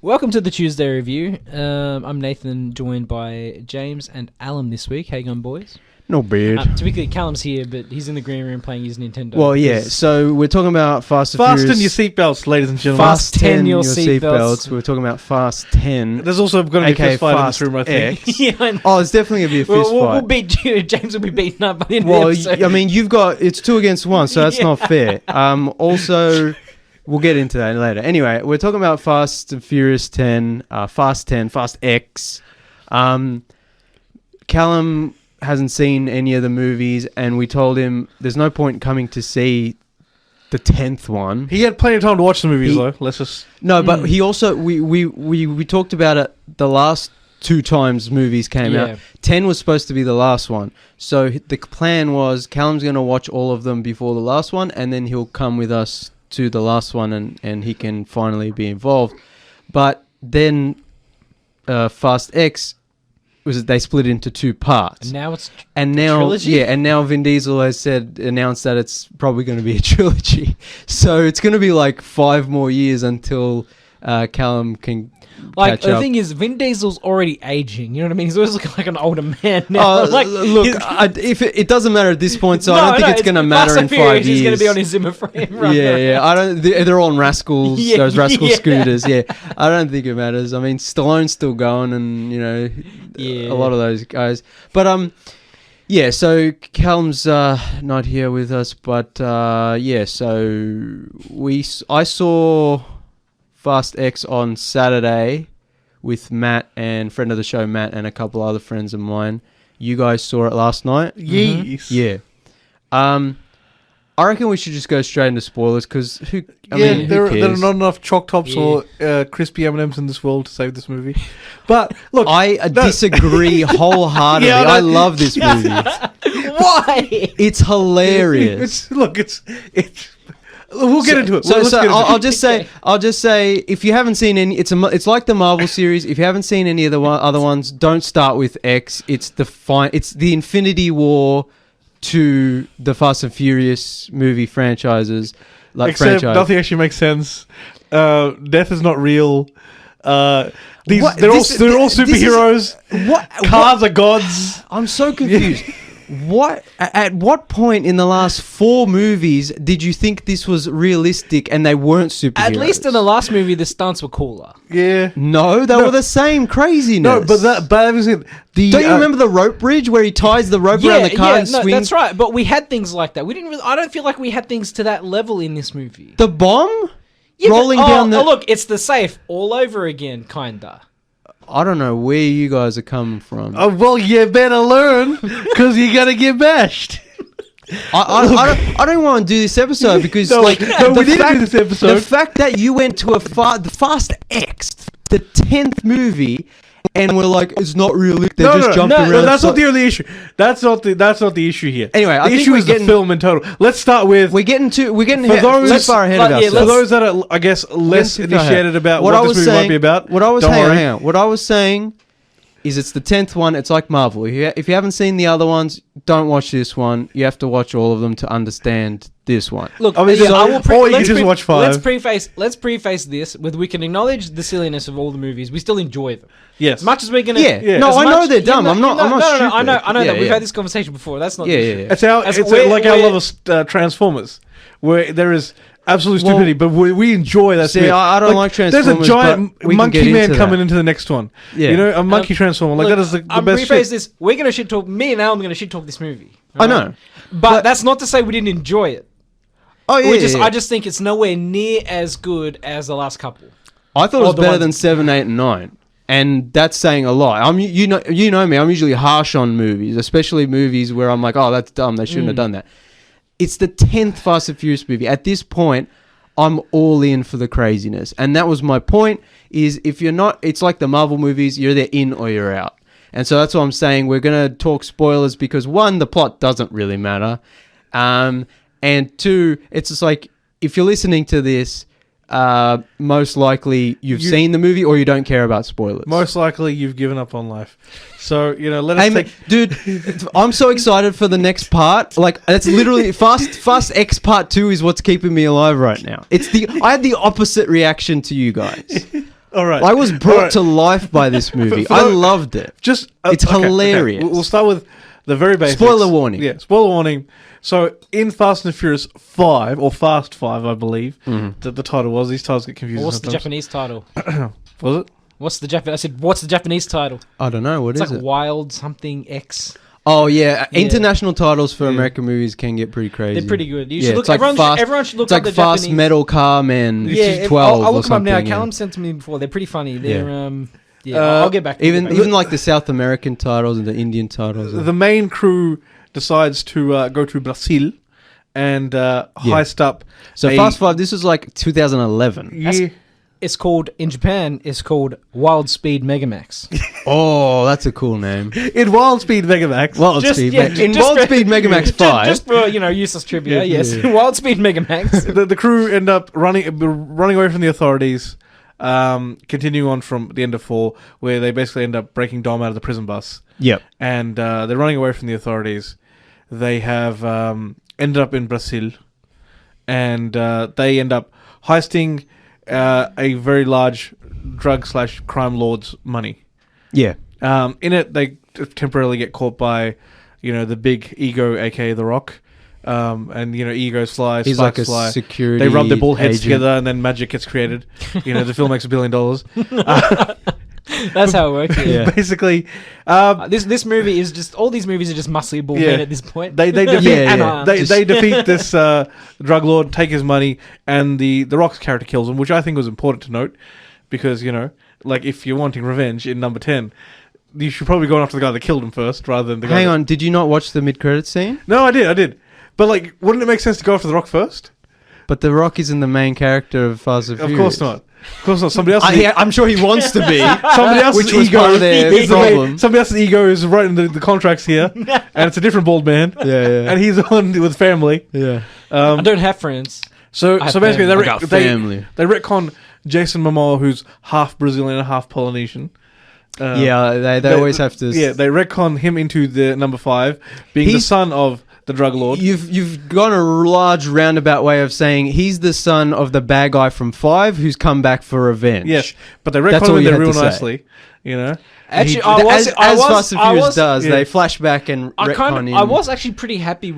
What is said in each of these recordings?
Welcome to the Tuesday review. I'm Nathan, joined by James and Alan this week. How you going, boys? No bad. Typically, Callum's here, but he's in the green room playing his Nintendo. Well, yeah. So we're talking about Fast and Fasten Furious. your seatbelts, ladies and gentlemen. Fasten your seatbelts. We're talking about Fast 10. There's also going to be a aka fist fight in Fast this room, I think. X. Yeah, I know. Oh, it's definitely going to be a fist We'll fight. beat you. James will be beaten up by the end of the Well, episode. I mean, it's 2 against 1, so that's not fair. Also, we'll get into that later. Anyway, we're talking about Fast and Furious 10, Fast 10, Fast X. Callum hasn't seen any of the movies, and we told him there's no point coming to see the 10th one. He had plenty of time to watch the movies, though. Let's just... No, but he also... We talked about it the last 2 times movies came out. 10 was supposed to be the last one. So the plan was Callum's going to watch all of them before the last one, and then he'll come with us to the last one, and he can finally be involved. But then Fast X... they split into 2 parts. And now it's trilogy? Yeah, and now Vin Diesel has announced that it's probably going to be a trilogy. So it's going to be like 5 more years until Callum can catch up. The thing is, Vin Diesel's already aging. You know what I mean? He's always looking like an older man now. If it doesn't matter at this point, so I don't think it's going to matter in 5 years. He's going to be on his Zimmer frame. Yeah. I don't. They're all on rascals. Those rascal scooters. Yeah, I don't think it matters. I mean, Stallone's still going, and a lot of those guys. But yeah. So Callum's not here with us, but yeah. So I saw Fast X on Saturday with Matt and friend of the show Matt and a couple other friends of mine. You guys saw it last night? Yes. Yeah. I reckon we should just go straight into spoilers because who there are cares? not enough Choc Tops or crispy M&Ms in this world to save this movie. But look, I disagree wholeheartedly. Yeah, I love this movie. Why? It's hilarious. We'll get into it. I'll just say, if you haven't seen any, it's like the Marvel series. If you haven't seen any of the other ones, don't start with X. It's the Infinity War to the Fast and Furious movie franchises. Except nothing actually makes sense. Death is not real. They're all superheroes. Cars are gods. I'm so confused. At what point in the last 4 movies did you think this was realistic and they weren't superheroes? At least in the last movie, the stunts were cooler. Yeah. No, they were the same craziness. No, but don't you remember the rope bridge where he ties the rope around the car and swings? That's right. But we had things like that. We didn't really. I don't feel like we had things to that level in this movie. The bomb rolling down down the. Oh, look, it's the safe all over again, kinda. I don't know where you guys are coming from. Oh, well, you better learn because you're going to get bashed. I don't want to do this episode because we didn't do this episode. The fact that you went to the Fast X, the 10th movie, and we're like, it's not realistic. They just jumped around. No, that's not the only issue. That's not the issue here. Anyway, the issue is the film in total. Let's start with. We're getting too far ahead of ourselves. For those that are, I guess, less initiated about what this movie might be about, what I was saying is it's the 10th one. It's like Marvel. If you haven't seen the other ones, don't watch this one. You have to watch all of them to understand this one. Look, or you can just watch 5. Let's preface this with we can acknowledge the silliness of all the movies. We still enjoy them. Yes. As much as we're gonna. Yeah. No, I know they're dumb. I'm not stupid. I know that. We've had this conversation before. That's not. It's like our love of Transformers, where there is absolute stupidity, but we enjoy that. See, I don't like Transformers. There's a giant monkey man coming into the next one. Yeah. A monkey transformer. That is the best shit. This. We're gonna shit talk. Me and Al, I'm gonna shit talk this movie. Right? I know, but that's not to say we didn't enjoy it. Oh yeah, I just think it's nowhere near as good as the last couple. I thought it was better than 7, 8, and 9, and that's saying a lot. You know me. I'm usually harsh on movies, especially movies where I'm like, oh, that's dumb. They shouldn't have done that. It's the 10th Fast and Furious movie. At this point, I'm all in for the craziness, and that was my point. Is if you're not, it's like the Marvel movies. You're either in or you're out, and so that's what I'm saying. We're gonna talk spoilers because 1, the plot doesn't really matter. And 2, it's just like, if you're listening to this, most likely you've seen the movie or you don't care about spoilers. Most likely you've given up on life. So, let us Dude, I'm so excited for the next part. Like, that's literally... Fast X Part 2 is what's keeping me alive right now. I had the opposite reaction to you guys. All right. I was brought to life by this movie. I loved it. It's hilarious. We'll start with the very basics. Spoiler warning. Yeah, spoiler warning. So in Fast and the Furious 5 or Fast 5, I believe the title was. These titles get confusing. What's the sometimes. Japanese title? Was it? What's the Japanese? I said, what's the Japanese title? I don't know. What It's is like it? Wild something X. Oh yeah, international titles for American movies can get pretty crazy. They're pretty good. You Yeah, should look. it's like Everyone should look It's up like the Fast Japanese. Metal Car Man. Yeah, 12 I'll or look them up now. something. Callum sent to me before. They're pretty funny. They're Yeah. I'll get back. Even like the South American titles and the Indian titles. The main crew decides to go to Brazil and heist up. So Fast 5. This was like 2011. Yeah. It's called in Japan. It's called Wild Speed Megamax. Oh, that's a cool name. In Wild Speed Megamax. Wild Speed. In Wild Speed Megamax 5. Just for useless trivia. Yes, Wild Speed Megamax. the crew end up running away from the authorities. Continuing on from the end of 4, where they basically end up breaking Dom out of the prison bus. Yep. And they're running away from the authorities. They have ended up in Brazil, and they end up heisting a very large drug/crime lord's money. Yeah. In it, they temporarily get caught by, the big ego, aka The Rock. And egos fly, He's spikes like a fly. security. They rub their bald heads agent. together, and then magic gets created. The film makes $1 billion. That's how it works. Yeah. Basically, This movie is just all these movies are just muscly bald men at this point. They defeat Yeah. they defeat this drug lord, take his money, and the Rock's character kills him, which I think was important to note because like if you're wanting revenge in number 10, you should probably go after the guy that killed him first rather than the guy. Hang on, did you not watch the mid-credits scene? No, I did. But like, wouldn't it make sense to go after the Rock first? But The Rock isn't the main character of Fast and Furious. Of course not. Of course not. Somebody else. I'm sure he wants to be. Somebody else's Which was ego part of their is problem. somebody else's ego is writing the contracts here, and it's a different bald man. Yeah. And he's on with family. Yeah. I don't have friends. So I have basically, family. I got family. they retcon Jason Momoa, who's half Brazilian and half Polynesian. They always have to. Yeah, they retcon him into the number 5, being the son of the drug lord. You've gone a large roundabout way of saying he's the son of the bad guy from 5 who's come back for revenge. Yes, but they That's retcon all him you there had real to say. nicely. Actually, As Fast and Furious does, they flash back and retcon him. I was actually pretty happy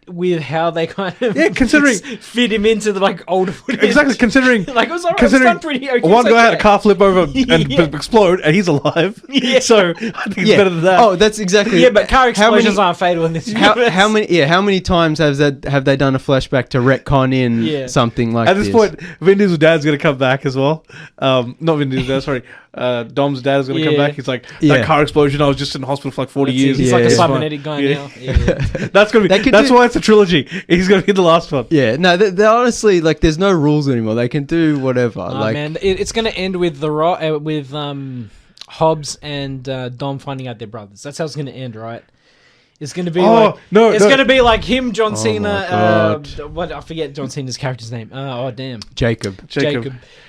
with how they kind of considering fit him into the like older footage. Exactly, considering like it was alright. considering It was done pretty okay. one guy had a car flip over and Yeah. explode, and he's alive. Yeah. So I think it's better than that. Oh, that's exactly. Yeah, but car explosions how aren't fatal in this. how many times have they done a flashback to retcon in something like At this point, Vin Diesel's dad's going to come back as well. Not Vin Diesel's dad, sorry. Dom's dad is going to come back. He's like, that car explosion, I was just in hospital for like 40 years. He's Yeah, like a yeah. cybernetic guy now. Yeah. That's going to be. That's why it's a trilogy. He's going to be the last one. Yeah, no, they honestly, like, there's no rules anymore. They can do whatever. Oh man, it's going to end with with Hobbs and Dom finding out they're brothers. That's how it's going to end, right? It's going to be it's going to be like him, John Cena. What I forget John Cena's character's name. Jacob.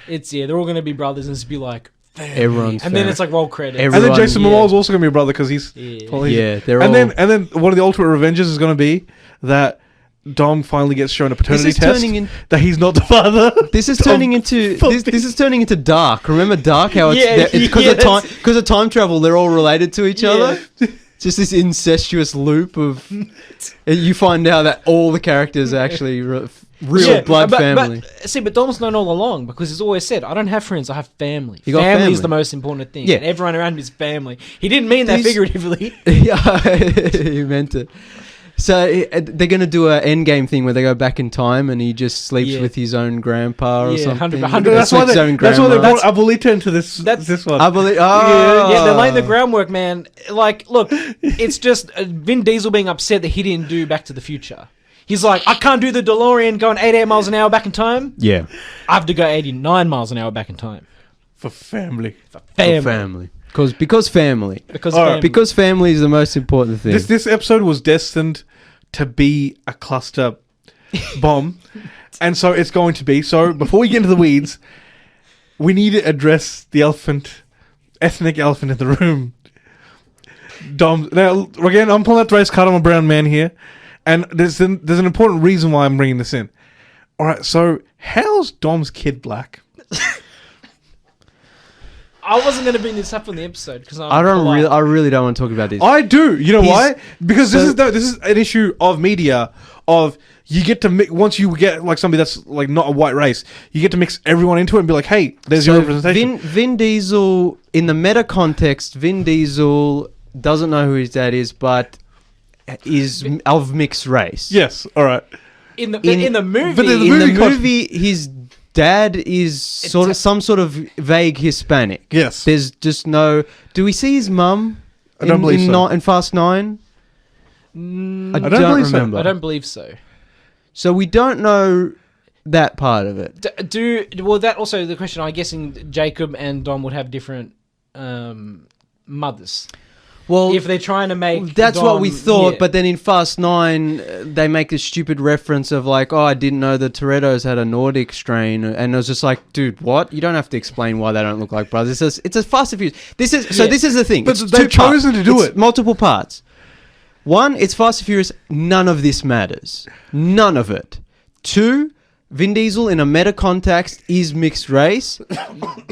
It's they're all going to be brothers, and it's be like Everyone's and then it's like roll credits. And then Jason Momoa's also going to be a brother because he's they're and all. then one of the ultimate revenges is going to be that Dom finally gets shown a paternity test that he's not the father. This is turning into this is turning into Dark. Remember Dark? How it's because of time travel. They're all related to each other. Just this incestuous loop of you find out that all the characters are actually real blood family. But Dom's known all along because he's always said, "I don't have friends. I have family. You got family family is the most important thing. Yeah. And everyone around him is family." He didn't mean that figuratively. Yeah, he meant it. So they're going to do an endgame thing where they go back in time and he just sleeps with his own grandpa or something. 100%. That's why they brought Abuelita into this one. They're laying the groundwork, man. Like, look, it's just Vin Diesel being upset that he didn't do Back to the Future. He's like, I can't do the DeLorean going 88 miles an hour back in time. Yeah. I have to go 89 miles an hour back in time. For family. Because family. Because family is the most important thing. This episode was destined to be a cluster bomb, and so it's going to be. So before we get into the weeds, we need to address the ethnic elephant in the room. Dom. Now again, I'm pulling out the race card. I'm a brown man here, and there's an important reason why I'm bringing this in. All right, so how's Dom's kid black? I wasn't going to bring this up on the episode because I really don't want to talk about this. I do. You know why? Because this is an issue of media. Of you get to mix, once you get like somebody that's like not a white race, you get to mix everyone into it and be like, hey, there's your representation. Vin Diesel, in the meta context, Vin Diesel doesn't know who his dad is, but is of mixed race. Yes, all right. In the movie, but in the movie, his dad is some sort of vague Hispanic. Yes. There's just no. Do we see his mum? I don't believe so. In Fast 9? I don't remember. I don't believe so. So we don't know that part of it. That also the question? I'm guessing Jacob and Dom would have different mothers. Well, if they're trying to make that's Dom, what we thought. Yeah. But then in Fast 9, they make this stupid reference of like, oh, I didn't know the Torettos had a Nordic strain, and it was just like, dude, what? You don't have to explain why they don't look like brothers. It's a Fast and Furious. This is the thing. But they've chosen to do it. Multiple parts. One, it's Fast and Furious. None of this matters. None of it. Two, Vin Diesel in a meta context is mixed race.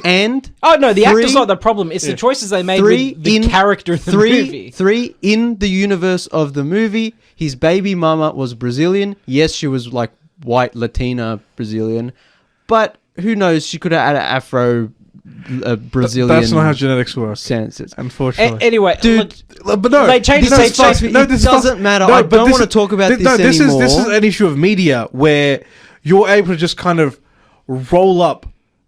And the actor's not the problem. It's the choices they made with the character in the movie. Three, in the universe of the movie, his baby mama was Brazilian. Yes, she was like white Latina Brazilian, but who knows? She could have had an Afro Brazilian. That's not how genetics work. Senses, unfortunately. Anyway, dude, but no, they changed. It doesn't matter. I don't want to talk about this anymore. This is an issue of media where you're able to just kind of roll up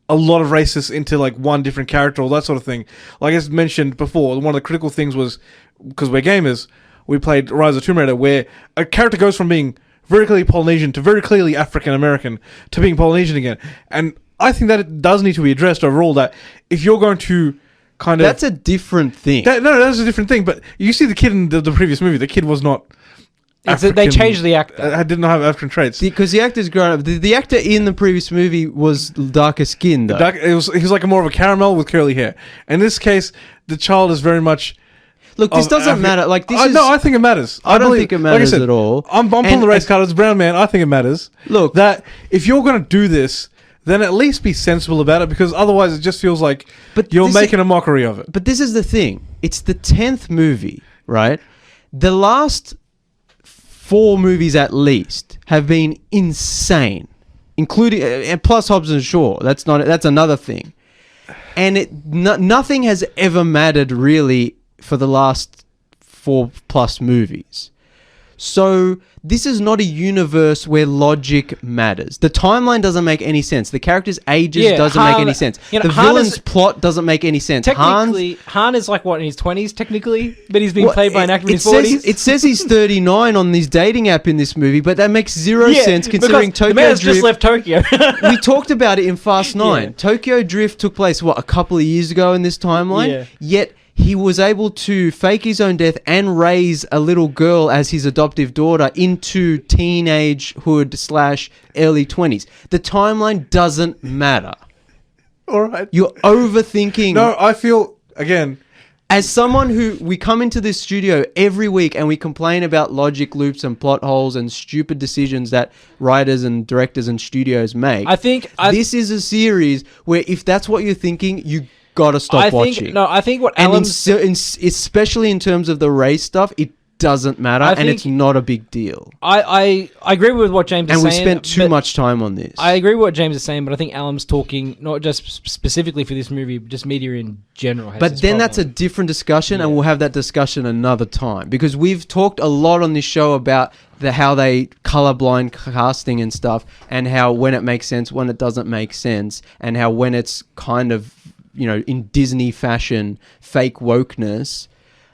a lot of races into like one different character or that sort of thing. Like as mentioned before, one of the critical things was, because we're gamers, we played Rise of Tomb Raider, where a character goes from being very clearly Polynesian to very clearly African American to being Polynesian again. And I think that it does need to be addressed overall, that if you're going to kind of... That's a different thing. That's a different thing. But you see the kid in the previous movie, the kid was not... They changed the actor. I did not have African traits. Because the actor's grown up. The actor in the previous movie was darker skinned, though. He was like more of a caramel with curly hair. In this case, the child is very much... Look, this doesn't matter. Like this is... No, I think it matters. I don't think it matters at all. I'm pulling the race card as a brown man. I think it matters. Look, that if you're going to do this, then at least be sensible about it, because otherwise it just feels like you're making a mockery of it. But this is the thing. It's the 10th movie, right? The last 4 movies at least have been insane, including and plus Hobbs and Shaw. That's another thing. And nothing has ever mattered really for the last 4+ movies. So this is not a universe where logic matters. The timeline doesn't make any sense. The characters' ages doesn't make any sense. The villain's plot doesn't make any sense. Technically, Han is like, what, in his 20s, technically? But he's been played by an actor in his 40s? It says he's 39 on this dating app in this movie, but that makes zero sense considering Tokyo the man's Drift... just left Tokyo. We talked about it in Fast 9. Yeah. Tokyo Drift took place, a couple of years ago in this timeline? Yeah. Yet... he was able to fake his own death and raise a little girl as his adoptive daughter into teenagehood / early 20s. The timeline doesn't matter. All right. You're overthinking. No, I feel, again... As someone who... We come into this studio every week and we complain about logic loops and plot holes and stupid decisions that writers and directors and studios make. I think... This is a series where if that's what you're thinking, you... gotta stop watching. I think what Alan's... especially in terms of the race stuff, it doesn't matter, and it's not a big deal. I agree with what James is saying. And we spent too much time on this. I agree with what James is saying, but I think Alan's talking not just specifically for this movie, but just media in general. But then that's a different discussion, and we'll have that discussion another time, because we've talked a lot on this show about how they colorblind casting and stuff, and how when it makes sense, when it doesn't make sense, and how when it's kind of, in Disney fashion, fake wokeness,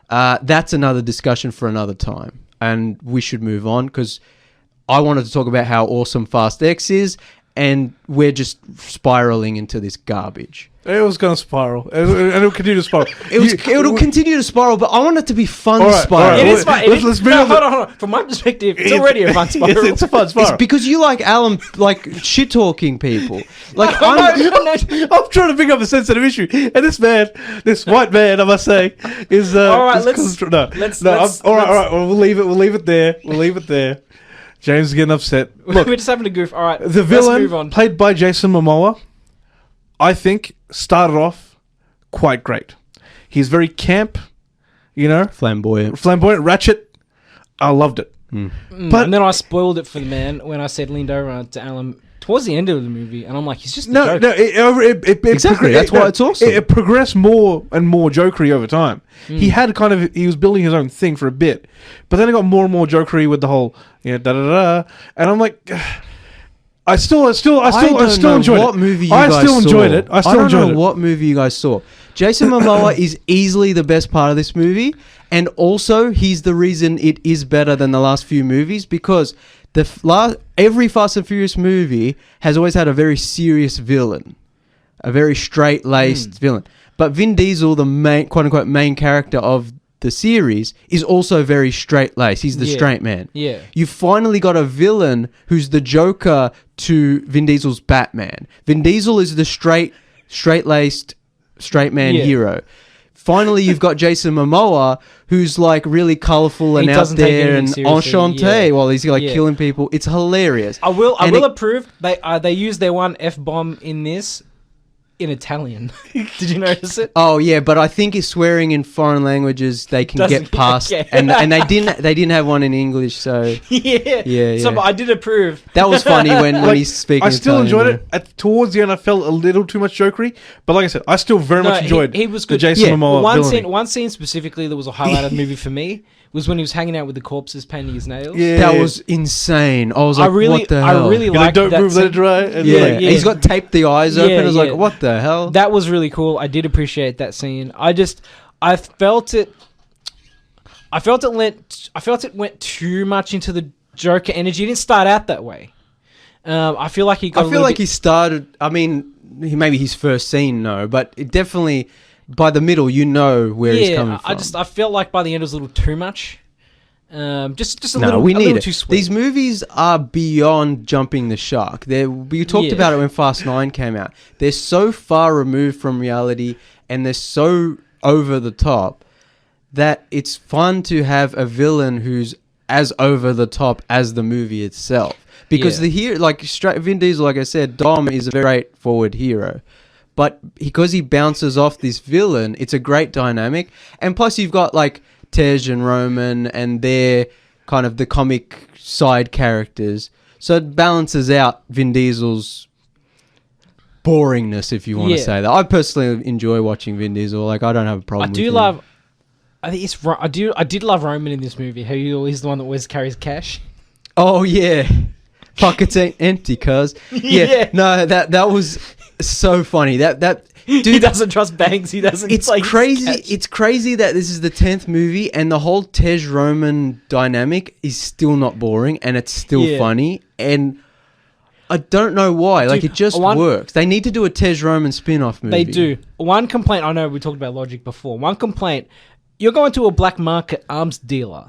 that's another discussion for another time. And we should move on, because I wanted to talk about how awesome Fast X is, and we're just spiraling into this garbage. It was going to spiral, and it'll continue to spiral. It'll continue to spiral, but I want it to be fun spiral. Right. It is fun. Let's bring hold on. From my perspective, it's already a fun spiral. It's a fun spiral. It's because you like Alan, shit talking people. I'm trying to bring up a sensitive issue, and this white man, I must say, is all right. All right. We'll leave it there. James is getting upset. Look, we're just having a goof. All right. The villain, played by Jason Momoa, I think started off quite great. He's very camp, Flamboyant, ratchet. I loved it. But and then I spoiled it for the man when I said leaned over to Alan towards the end of the movie, and I'm like, he's just a joke. Exactly. That's why it's awesome. It progressed more and more jokery over time. He was building his own thing for a bit, but then it got more and more jokery with the whole da da da, and I'm like. I still enjoyed it. What movie you guys saw? I still enjoyed it. I don't know what movie you guys saw. Jason Momoa is easily the best part of this movie, and also he's the reason it is better than the last few movies, because every Fast and Furious movie has always had a very serious villain, a very straight-laced villain. But Vin Diesel, the main quote-unquote main character of the series, is also very straight-laced. He's the straight man. Yeah. You finally got a villain who's the Joker to Vin Diesel's Batman. Vin Diesel is the straight-laced, straight man hero. Finally, you've got Jason Momoa, who's like really colourful and out there and enchanté while he's like killing people. It's hilarious. I will approve. They use their one F-bomb in this in Italian. Did you notice it? Oh yeah, but I think it's swearing in foreign languages they can get past, and they didn't have one in English, so yeah. So but I did approve. That was funny when he's speaking. I still Italian, enjoyed it. Towards the end, I felt a little too much jokery, but like I said, I still very much enjoyed. He was good. The Jason Momoa one scene specifically that was a highlight of the movie for me was when he was hanging out with the corpses, painting his nails. Yeah, that was insane. I was like, what the hell? I really liked that. Don't move, let it dry. And he's got taped the eyes open. I was like, what the hell? That was really cool. I did appreciate that scene. I felt it went too much into the Joker energy. It didn't start out that way. I feel like he started. I mean, maybe his first scene, no, but it definitely. By the middle, you know where he's coming from. I felt like by the end it was a little too much. Just a little too sweet. These movies are beyond jumping the shark. We talked about it when Fast 9 came out. They're so far removed from reality, and they're so over the top that it's fun to have a villain who's as over the top as the movie itself. Because Vin Diesel, like I said, Dom is a very straightforward hero. But because he bounces off this villain, it's a great dynamic. And plus you've got like Tej and Roman and they're kind of the comic side characters. So it balances out Vin Diesel's boringness, if you want to say that. I personally enjoy watching Vin Diesel. Like, I don't have a problem with him. I did love Roman in this movie. He's the one that always carries cash. Oh, yeah. Pockets ain't empty, cuz. Yeah. No, that was... so funny that dude, he doesn't trust banks. He doesn't. It's crazy. It's crazy that this is the 10th movie and the whole Tej Roman dynamic is still not boring and it's still funny. And I don't know why. Dude, like it just works. They need to do a Tej Roman spin-off movie. They do. One complaint. I know we talked about logic before. One complaint. You're going to a black market arms dealer,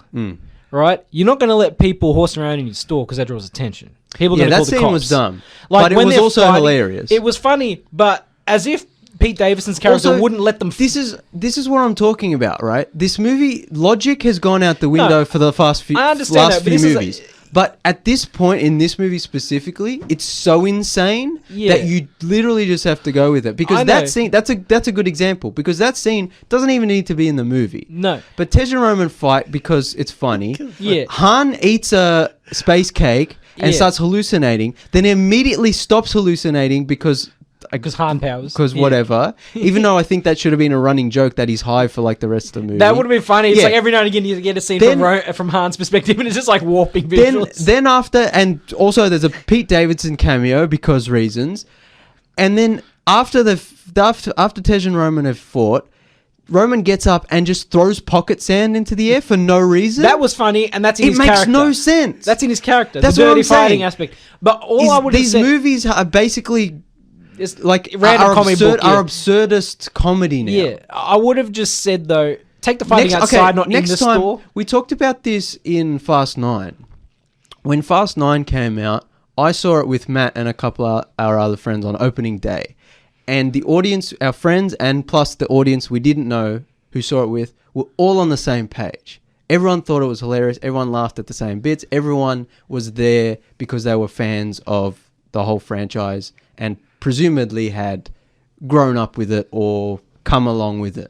right? You're not going to let people horse around in your store because that draws attention. People that call the scene cops. Was dumb. Like, but it was also hilarious. It was funny, but as if Pete Davidson's character also, wouldn't let them... This is what I'm talking about, right? This movie, logic has gone out the window for the last few movies. But at this point in this movie specifically, it's so insane that you literally just have to go with it. Because that scene, that's a good example. Because that scene doesn't even need to be in the movie. No. But Tej and Roman fight because it's funny. Yeah. Han eats a space cake and starts hallucinating. Then immediately stops hallucinating because Han powers. Because whatever. Even though I think that should have been a running joke that he's high for like the rest of the movie. That would have been funny. It's like every now and again you get a scene from Han's perspective and it's just like warping visuals. Then after, and also there's a Pete Davidson cameo because reasons. And then after Tej and Roman have fought, Roman gets up and just throws pocket sand into the air for no reason. That was funny, and that's in his character. It makes no sense. That's in his character. That's the what dirty I'm saying. Fighting aspect. But I would these movies are basically it's like random comic book. Our absurdist comedy now. Yeah, I would have just said though, take the fighting outside, not in the store. We talked about this in Fast 9. When Fast 9 came out, I saw it with Matt and a couple of our other friends on opening day. And the audience, our friends, and plus the audience we didn't know who saw it with, were all on the same page. Everyone thought it was hilarious. Everyone laughed at the same bits. Everyone was there because they were fans of the whole franchise and presumably had grown up with it or come along with it.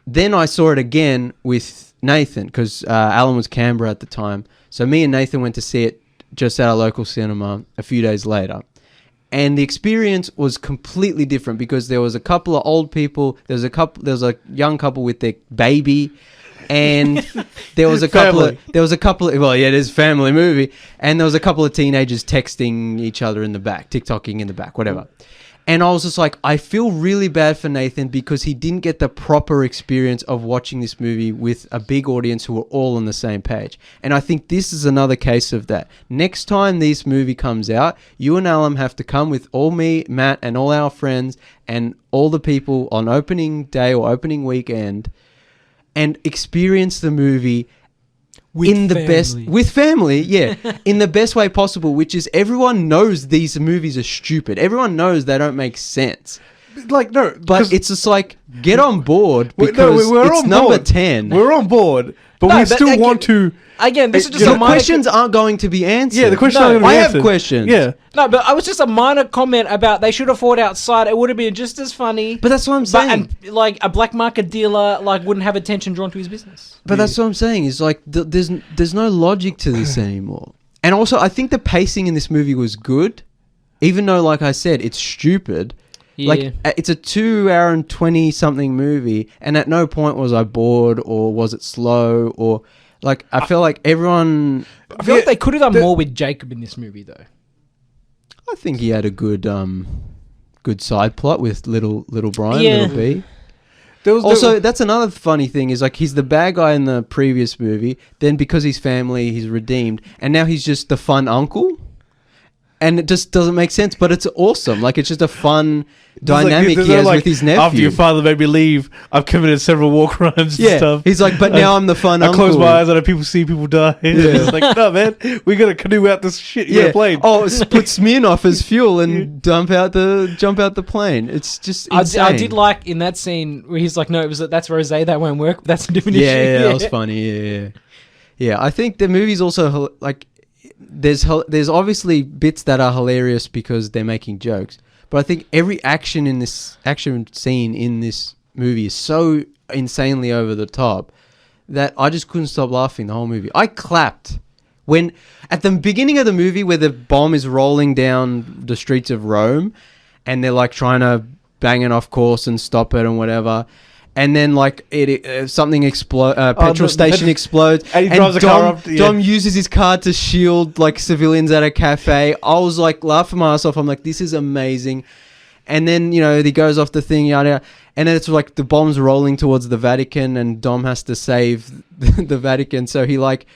Then I saw it again with Nathan because Alan was Canberra at the time. So me and Nathan went to see it just at our local cinema a few days later. And the experience was completely different because there was a couple of old people, there was a young couple with their baby, and there was a couple of well, yeah, it is a family movie, and there was a couple of teenagers texting each other in the back, TikToking in the back, whatever. And I was just like, I feel really bad for Nathan because he didn't get the proper experience of watching this movie with a big audience who were all on the same page. And I think this is another case of that. Next time this movie comes out, you and Alan have to come with all me, Matt, and all our friends and all the people on opening day or opening weekend and experience the movie with family, yeah, in the best way possible, which is everyone knows these movies are stupid. Everyone knows they don't make sense. Like, no, but it's just like, get on board because it's number 10. We're on board, but we still want to. Again, this is just the questions aren't going to be answered. Yeah, the questions aren't going to be answered. I have questions. Yeah. No, but I was just a minor comment about they should have fought outside. It would have been just as funny. But that's what I'm saying. And like a black market dealer wouldn't have attention drawn to his business. But that's what I'm saying. Is like there's no logic to this anymore. And also, I think the pacing in this movie was good, even though, like I said, it's stupid. Yeah. Like, it's a 2 hour and 20 something movie, and at no point was I bored or was it slow or like I feel like everyone. I feel like they could have done more with Jacob in this movie, though. I think he had a good side plot with little Brian, little B. That's another funny thing is like he's the bad guy in the previous movie. Then because he's family, he's redeemed, and now he's just the fun uncle. And it just doesn't make sense, but it's awesome. Like, it's just a fun dynamic he has with his nephew. After your father made me leave, I've committed several war crimes and stuff. He's like, but now I'm the fun uncle. I close my eyes and people see people die. Yeah. It's like, no, man, we got to canoe out this shit you plane. Oh, put Smirnoff as fuel and jump out the plane. It's just insane. I did like in that scene where he's like, no, that's rosé, that won't work. That's a different issue. Yeah, that was funny. Yeah. I think the movie's also like... There's obviously bits that are hilarious because they're making jokes, but I think every action scene in this movie is so insanely over the top that I just couldn't stop laughing the whole movie. I clapped when at the beginning of the movie where the bomb is rolling down the streets of Rome and they're like trying to bang it off course and stop it and whatever. And then, like, something explodes, petrol station explodes, and he drives a car up. Yeah. Dom uses his car to shield, like, civilians at a cafe. I was, like, laughing my ass off. I'm like, this is amazing. And then, he goes off the thing, yada, yada. And then it's, like, the bomb's rolling towards the Vatican, and Dom has to save the Vatican. So he, like...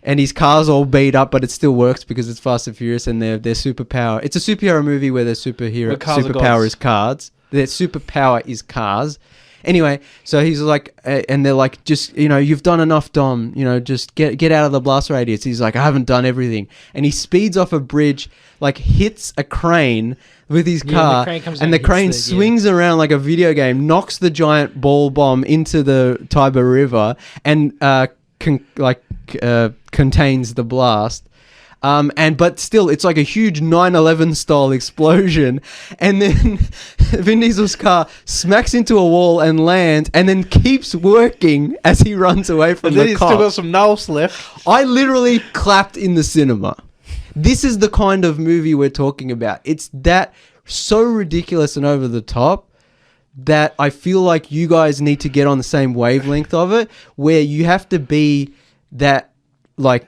And his car's all beat up, but it still works because it's Fast and Furious, and their superpower... It's a superhero movie where their superpower is cars. Their superpower is cars. Anyway, so he's like, and they're like, just, you've done enough, Dom, just get out of the blast radius. He's like, I haven't done everything. And he speeds off a bridge, like hits a crane with his car, and the crane swings around like a video game, knocks the giant ball bomb into the Tiber River, and contains the blast. But still, it's like a huge 9/11 style explosion, and then Vin Diesel's car smacks into a wall and lands, and then keeps working as he runs away from the car. He's still got some nails left. I literally clapped in the cinema. This is the kind of movie we're talking about. It's that so ridiculous and over the top that I feel like you guys need to get on the same wavelength of it, where you have to be that like.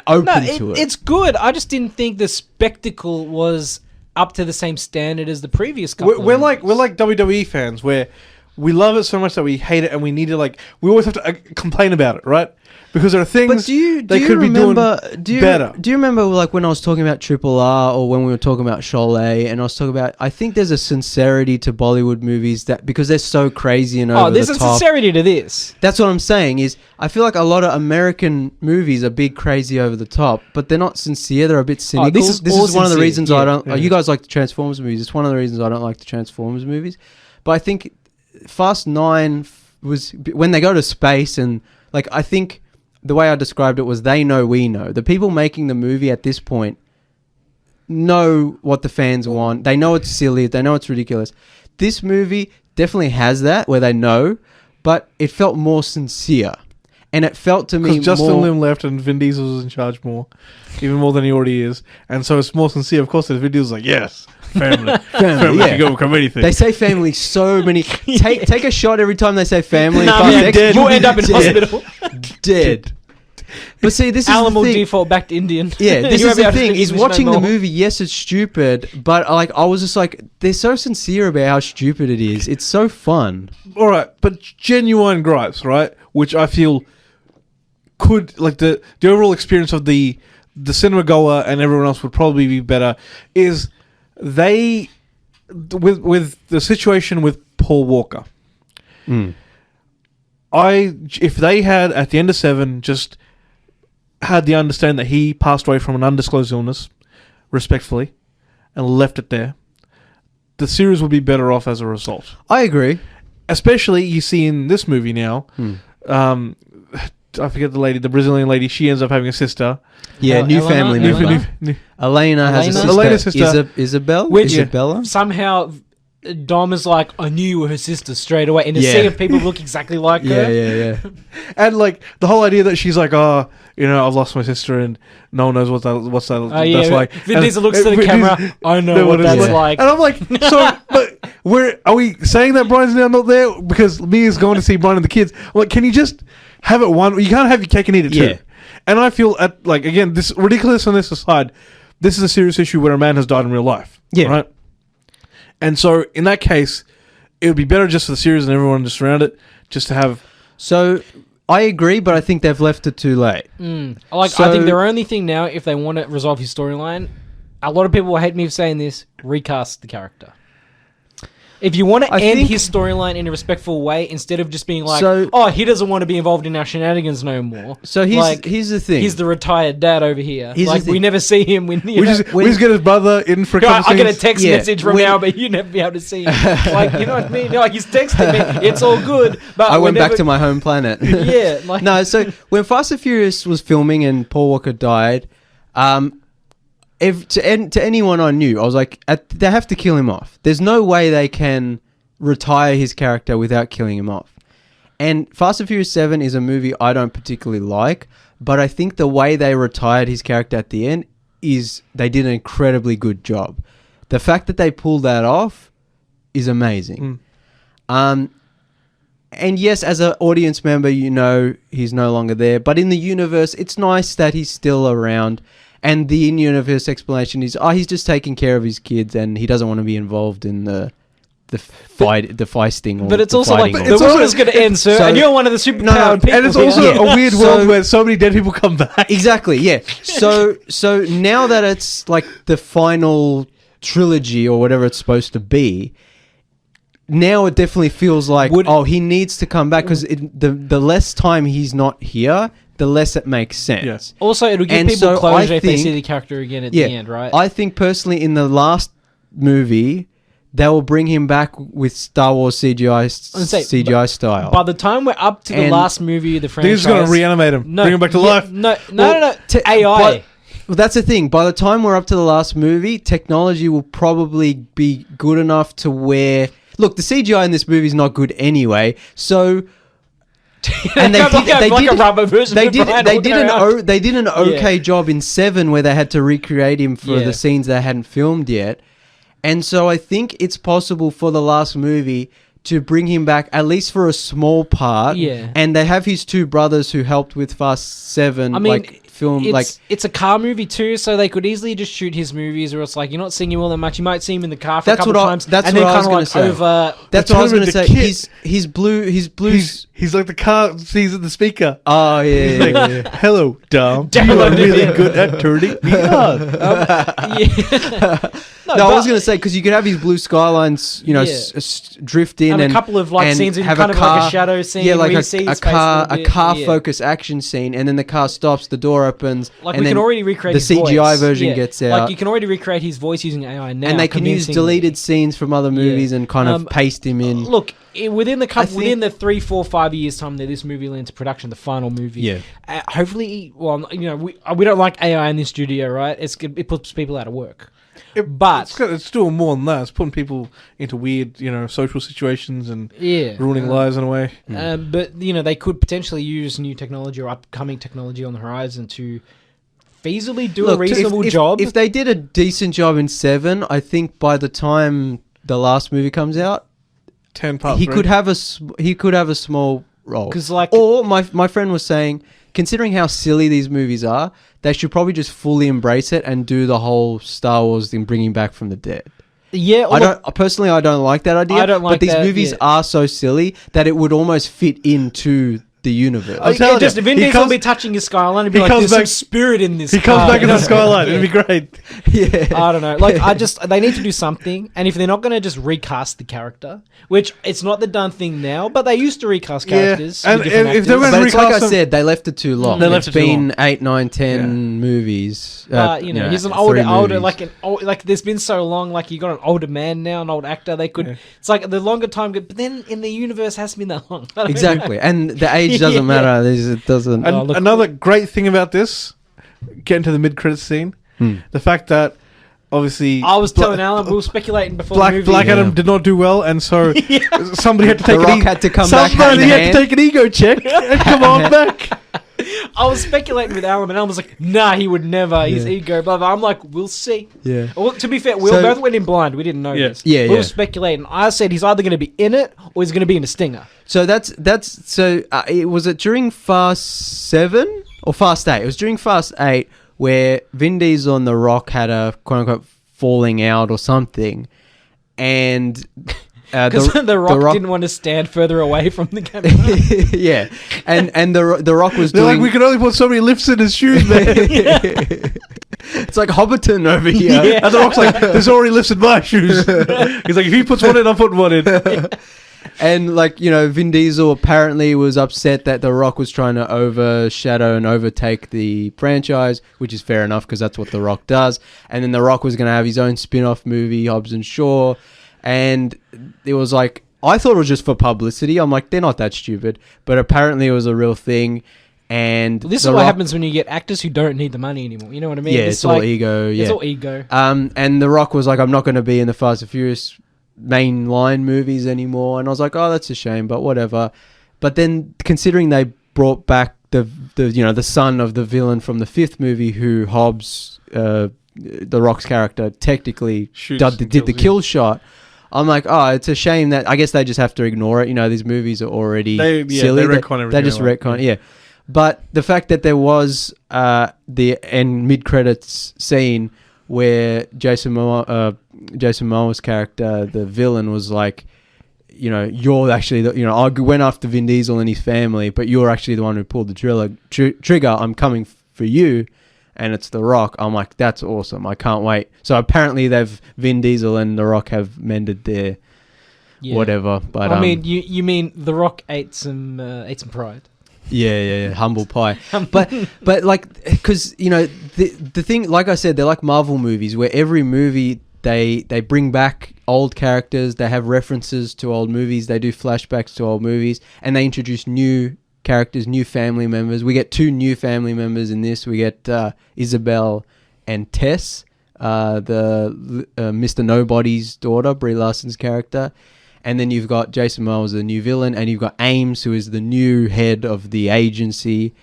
Open to it. It's good. I just didn't think the spectacle was up to the same standard as the previous couple. We're like WWE fans where we love it so much that we hate it and we need to we always have to complain about it, right? Because there are things they could be doing better. Do you remember like when I was talking about Triple R or when we were talking about Cholet and I was talking about, I think there's a sincerity to Bollywood movies that because they're so crazy and over the top. Oh, there's a sincerity to this. That's what I'm saying is I feel like a lot of American movies are big, crazy, over the top, but they're not sincere. They're a bit cynical. This is one of the reasons I don't... You guys like the Transformers movies. It's one of the reasons I don't like the Transformers movies. But I think Fast 9 was... When they go to space and... Like, I think... The way I described it was they know we know. The people making the movie at this point know what the fans want. They know it's silly. They know it's ridiculous. this movie definitely has that where they know, but it felt more sincere. And it felt to me because Justin more... Lim left and Vin Diesel was in charge more, even more than he already is, and so it's more sincere. Of course, Vin Diesel's like, yes, family, family yeah. can go from anything. They say family so many... Take a shot every time they say family. Nah, man, dead. you'll end up in hospital. Dead. But see, this is Alan the will thing. default back to Indian. Yeah, this You is won't be the able to thing. speak Is English watching no the more. movie, yes, it's stupid, but like I was just like, they're so sincere about how stupid it is. It's so fun. All right, but genuine gripes, right? Which I feel could like the overall experience of the cinema goer and everyone else would probably be better. Is they with the situation with Paul Walker. If they had at the end of 7 just had the understanding that he passed away from an undisclosed illness, respectfully, and left it there, the series would be better off as a result. I agree. Especially you see in this movie now, I forget the lady, the Brazilian lady. She ends up having a sister. Yeah, new Elena? family Elena? member. Elena has a sister. Elena's sister. Isabel? Which- Isabella? Somehow, Dom is like, I knew you were her sister straight away. And to Yeah. see if people look exactly like Yeah, her. yeah. And like the whole idea that she's like, oh, you know, I've lost my sister and no one knows what's that that's like. Vin And- Diesel looks to the Vin camera. Diesel- I know what it's that's like. And I'm like, so, but are we saying that Brian's now not there because Mia's going to see Brian and the kids? I'm like, can you just have it one? You can't have your cake and eat it too. Yeah. And I feel like again, this ridiculous on this aside, this is a serious issue where a man has died in real life. Yeah. Right. And so in that case, it would be better just for the series and everyone just around it, just to have. So I agree, but I think they've left it too late. I So- think their only thing now, if they want to resolve his storyline, a lot of people will hate me for saying this, recast the character. If you want to end think- his storyline in a respectful way, instead of just being like, So- oh, he doesn't want to be involved in our shenanigans no more. So here's the thing. He's the retired dad over here. Here's the Like, thing. we never see him when... We just get his brother in for a couple I get a scenes. text Yeah, message from when- now, but you never be able to see him. Like, you know what I mean? Like, he's texting me, it's all good, but I went back to my home planet. Yeah, like... No, so when Fast and Furious was filming and Paul Walker died, to anyone I knew, I was like, they have to kill him off. There's no way they can retire his character without killing him off. And Fast and Furious 7 is a movie I don't particularly like, but I think the way they retired his character at the end is they did an incredibly good job. The fact that they pulled that off is amazing. And yes, as an audience member, you know he's no longer there. But in the universe, it's nice that he's still around. And the in-universe explanation is, he's just taking care of his kids and he doesn't want to be involved in the feisting. But it's also like, But the it's world also- is going to end, sir, so- and you're one of the superpowered people. And it's also here. a weird So- world where so many dead people come back. Exactly, yeah. So now that it's like the final trilogy or whatever it's supposed to be, now it definitely feels like, he needs to come back because the less time he's not here, the less it makes sense. Yes. Also, it'll give And people so closure I if they see think- the character again at the end, right? I think personally in the last movie, they will bring him back with Star Wars CGI style. By the time we're up to the And last movie of the They're franchise... just going to reanimate him, bring him back to life. No. Well, AI. Well, that's the thing. By the time we're up to the last movie, technology will probably be good enough to where... Look, the CGI in this movie is not good anyway, so... And a rubber version They of did. Brian They walking did around. They did an okay job in 7 where they had to recreate him for Yeah. the scenes they hadn't filmed yet, and so I think it's possible for the last movie to bring him back at least for a small part. Yeah. And they have his two brothers who helped with Fast 7. I mean, like film it's a car movie too, so they could easily just shoot his movies where it's like you're not seeing him all that much. You might see him in the car for a couple of times, That's and what then I was kind going of to like say. over. That's They what I was turn going him to into say. kid. His blue. He's like the car sees at the speaker. Oh yeah. He's like, yeah. hello, Dom. You Download are it, really yeah. good at turning me on. Yeah. No, I was going to say because you could have his blue skylines, Yeah. drift in And a couple of, like, and scenes in have kind of like a shadow scene Yeah, like where you see a his face a car, little bit, car yeah. focus action scene, and then the car stops, the door opens, Like and we then can already recreate the his CGI voice. version Yeah. gets out. Like you can already recreate his voice using AI now, and they can use convincingly. deleted scenes from other movies and kind of paste him in. Look, within the think- within the 3, 4, 5 years time that this movie will enter production, the final movie. Yeah. Hopefully, well, you know, we don't like AI in this studio, right? It puts people out of work. But it's doing more than that. It's putting people into weird, social situations and ruining lives in a way. But they could potentially use new technology or upcoming technology on the horizon to feasibly do a reasonable job. If they did a decent job in 7, I think by the time the last movie comes out, 10 part he 3. could have a small role. Or my friend was saying, considering how silly these movies are, they should probably just fully embrace it and do the whole Star Wars thing, bringing back from the dead. Yeah, I don't like that idea. I don't like but these that, movies are so silly that it would almost fit into the universe. Vin Diesel will be touching his skyline and be like, "There's some spirit in this." He comes back in the skyline. It'd be great. Yeah, I don't know. They need to do something. And if they're not going to just recast the character, which it's not the done thing now, but they used to recast characters. And if they're going to recast, like I said, they left it too long. It's been 8, 9, 10 movies. He's an older, like there's been so long. Like you got an older man now, an old actor. They could. It's like the longer time, but then in the universe hasn't been that long. Exactly, and the age doesn't matter. It doesn't. Another great thing about this, getting to the mid-credits scene, the fact that obviously I was telling Alan, we were speculating before the movie. Black Adam did not do well, and so somebody had to take to take an ego check and come on back. I was speculating with Alan, and Alan was like, "Nah, he would never. His ego, blah blah." I'm like, "We'll see." Yeah. Well, to be fair, we both went in blind. We didn't know this. Yeah, we were speculating. I said he's either going to be in it or he's going to be in a stinger. So was it during Fast 7 or Fast 8? It was during Fast 8 where Vin Diesel and The Rock had a quote unquote falling out or something, and. Because the Rock didn't want to stand further away from the camera. Yeah, and the Rock was doing. Like, we can only put so many lifts in his shoes, man. It's like Hobbiton over here. Yeah. And the Rock's like, there's already lifts in my shoes. He's like, if he puts one in, I'm putting one in. And Vin Diesel apparently was upset that The Rock was trying to overshadow and overtake the franchise, which is fair enough because that's what The Rock does. And then The Rock was going to have his own spin-off movie, Hobbs and Shaw. And it was like, I thought it was just for publicity. I'm like, they're not that stupid. But apparently it was a real thing. And this is what happens when you get actors who don't need the money anymore. You know what I mean? Yeah, it's all ego. Yeah. It's all ego. And The Rock was like, I'm not going to be in the Fast and Furious mainline movies anymore. And I was like, oh, that's a shame, but whatever. But then considering they brought back the son of the villain from the 5th movie, who Hobbs, The Rock's character, technically did the kill shot. I'm like, oh, it's a shame that I guess they just have to ignore it. These movies are already silly. They retcon everything. They just retcon, yeah. But the fact that there was the end mid-credits scene where Jason Momoa's character, the villain, was like, you're actually I went after Vin Diesel and his family, but you're actually the one who pulled the trigger. I'm coming for you. And it's The Rock. I'm like, that's awesome. I can't wait. So apparently Vin Diesel and The Rock have mended their whatever. But I mean, you mean The Rock ate some pride? Yeah. Humble pie. but like, because the thing, like I said, they're like Marvel movies where every movie they bring back old characters. They have references to old movies. They do flashbacks to old movies, and they introduce new characters, new family members. We get 2 new family members in this. We get Isabel and Tess, the Mr. Nobody's daughter, Brie Larson's character. And then you've got Jason Momoa as the new villain, and you've got Ames, who is the new head of the agency.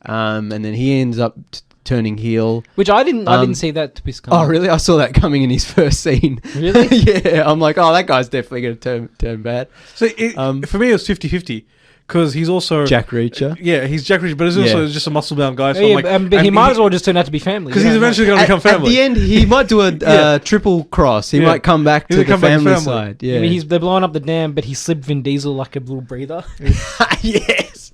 And then he ends up turning heel. Which I didn't see that twist coming. Oh, really? I saw that coming in his first scene. Really? Yeah. I'm like, oh, that guy's definitely going to turn bad. So for me, it was 50-50. Because he's also Jack Reacher. He's Jack Reacher, but he's also just a muscle-bound guy. So but he might as well just turn out to be family. Because he's eventually going to become family. At the end, he might do a triple cross. He might come back to the family side. Yeah, I mean, they're blowing up the dam, but he slipped Vin Diesel like a little breather. Yes.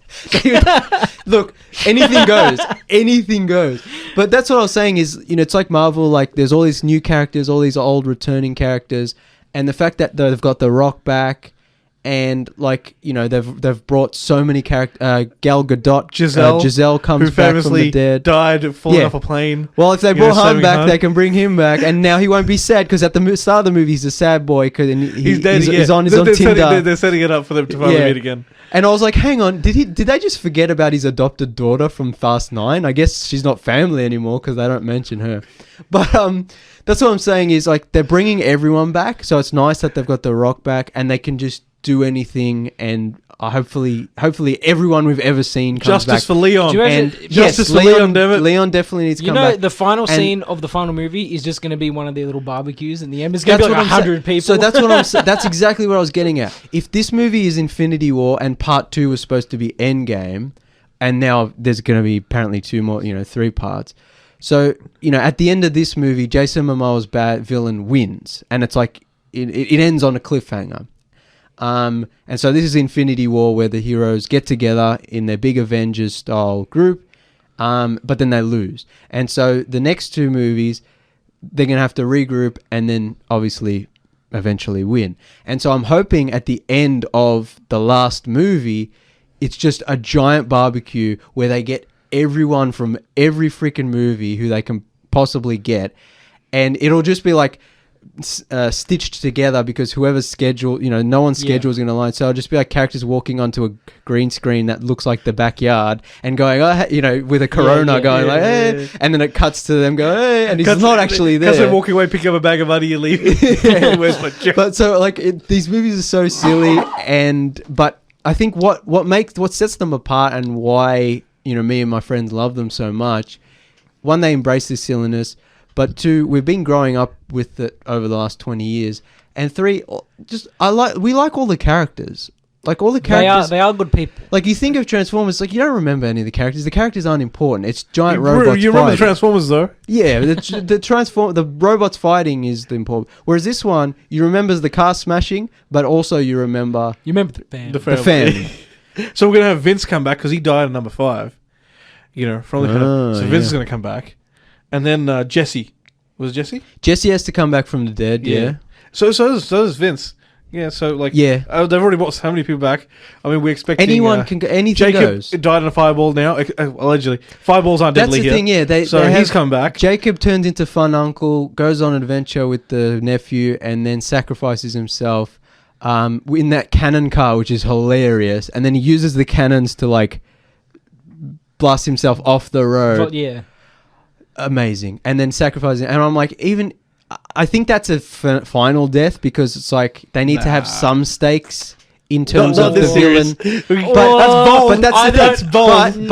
Look, anything goes. Anything goes. But that's what I was saying is, it's like Marvel. Like, there's all these new characters, all these old returning characters, and the fact that they've got The Rock back. and like they've brought so many characters. Gal Gadot, Giselle comes who back from the dead. Died falling off a plane. Well, if they brought Han back, they can bring him back, and now he won't be sad because at the start of the movie he's a sad boy because he's dead. He's on Tinder. They're setting it up for them to finally meet again. And I was like, hang on, did they just forget about his adopted daughter from Fast 9? I guess she's not family anymore because they don't mention her. But that's what I'm saying is like they're bringing everyone back, so it's nice that they've got The Rock back and they can just do anything, and hopefully everyone we've ever seen comes back. Justice for Leon. Justice for Leon, damn it. Leon definitely needs to come back. The final scene of the final movie is just going to be one of their little barbecues in the end. It's going to be like 100 people. So that's what that's exactly what I was getting at. If this movie is Infinity War and part 2 was supposed to be Endgame, and now there's going to be apparently 2 more, 3 parts. So, at the end of this movie, Jason Momoa's bad villain wins, and it's like it ends on a cliffhanger. And so this is Infinity War where the heroes get together in their big Avengers style group, but then they lose. And so the next 2 movies, they're going to have to regroup and then obviously eventually win. And so I'm hoping at the end of the last movie, it's just a giant barbecue where they get everyone from every freaking movie who they can possibly get. And it'll just be like stitched together because whoever's schedule, no one's schedule is going to align. So it'll just be like characters walking onto a green screen that looks like the backyard and going, with a Corona going like, hey, and then it cuts to them going, hey, and he's not actually there. Because they're walking away, picking up a bag of money, and leaving. Where's my check? But so like these movies are so silly, but I think what sets them apart and why me and my friends love them so much. One, they embrace this silliness. But 2, we've been growing up with it over the last 20 years. And 3, we like all the characters. Like all the characters. They are good people. Like you think of Transformers, like you don't remember any of the characters. The characters aren't important. It's giant robots. You remember the Transformers though? Yeah, the robots fighting is the important. Whereas this one, you remember the car smashing, but also you remember the family. The family. So we're gonna have Vince come back because he died in number 5. From the so Vince is gonna come back. And then Jesse. Was it Jesse? Jesse has to come back from the dead, yeah. So does Vince. Yeah, so like... Yeah. They've already brought so many people back. I mean, we're expecting... Anyone can go... Anything Jacob goes. died in a fireball now, allegedly. Fireballs aren't deadly here. That's the thing, yeah. He's come back. Jacob turns into fun uncle, goes on an adventure with the nephew, and then sacrifices himself in that cannon car, which is hilarious. And then he uses the cannons to, like, blast himself off the road. Yeah. Amazing. And then sacrificing, and I'm like, I think that's a final death because it's like they need to have some stakes in terms of the villain. That's bold.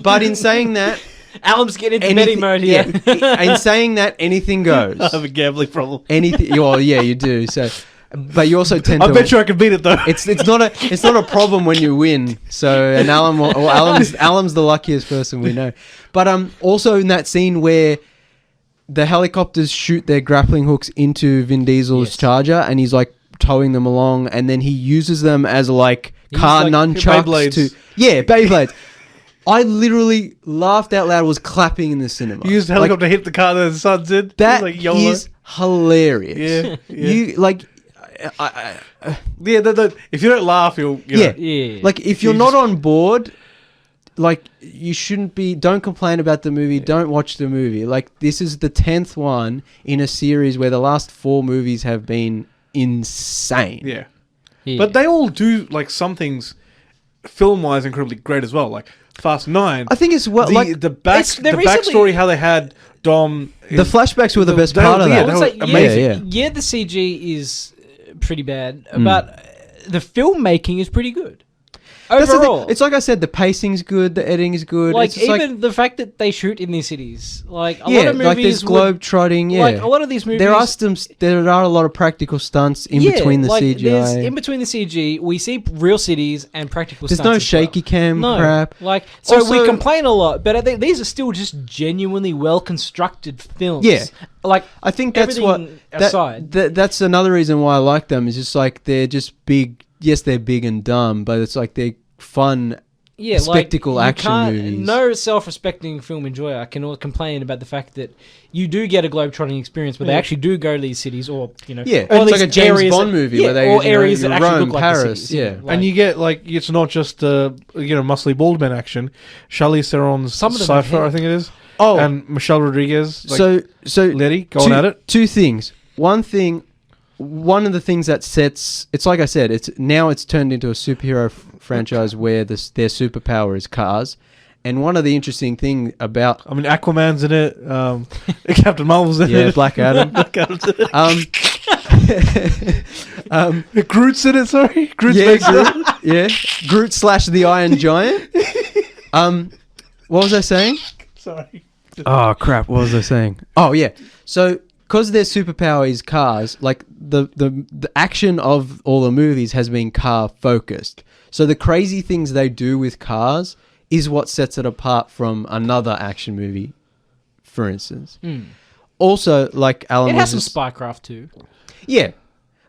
But in saying that, Alan's getting into betting mode here. In saying that, anything goes. I have a gambling problem. Anything. Well, yeah, you do. So. But you also tend to... I bet you I can beat it though. It's not a problem when you win. So and Alan's the luckiest person we know. But also in that scene where the helicopters shoot their grappling hooks into Vin Diesel's Charger and he's like towing them along and then he uses them as like nunchucks Beyblades. Beyblades. I literally laughed out loud. Was clapping in the cinema. You used the helicopter to hit the car that the sun's in. That is hilarious. Yeah. You like. If you don't laugh, you'll... Like, if you're not on board, like, you shouldn't be... Don't complain about the movie. Don't watch the movie. Like, this is the 10th one in a series where the last 4 movies have been insane. Yeah. But they all do, like, some things film-wise incredibly great as well. Like, Fast 9. I think it's well... The backstory, how they had Dom... The flashbacks were the best part of that. Amazing. Yeah, the CG is... pretty bad, but the filmmaking is pretty good. Overall, it's like I said, the pacing's good, the editing is good. Like even the fact that they shoot in these cities, like a lot of movies, like there's globe trotting. Yeah, like a lot of these movies, there are a lot of practical stunts in between the CGI. In between the CG, we see real cities and practical. There's stunts no shaky cam crap. Like so, also, we complain a lot, but I think these are still just genuinely well constructed films. Yeah, like I think that's what that's another reason why I like them. Is just like they're just big. Yes, they're big and dumb, but it's like they're fun spectacle action movies. No self-respecting film enjoyer can all complain about the fact that you do get a globetrotting experience where they actually do go to these cities, or or it's like a James Bond movie where they areas that actually Rome, look like Paris, the cities, and you get it's not just muscly bald man action. Charlize Theron's Cypher, I think it is. Oh, and Michelle Rodriguez. So Letty going at it. Two things. One of the things that sets, it's like I said, it's turned into a superhero franchise where their superpower is cars. And one of the interesting thing about, Aquaman's in it, Captain Marvel's in it, yeah, Black Adam, Groot's in it. Sorry, Groot's Groot / the Iron Giant. What was I saying? Sorry. Oh crap! What was I saying? Oh yeah. So because their superpower is cars, like the action of all the movies has been car focused. So the crazy things they do with cars is what sets it apart from another action movie, for instance. Also, like Alan, it has some spycraft too. Yeah.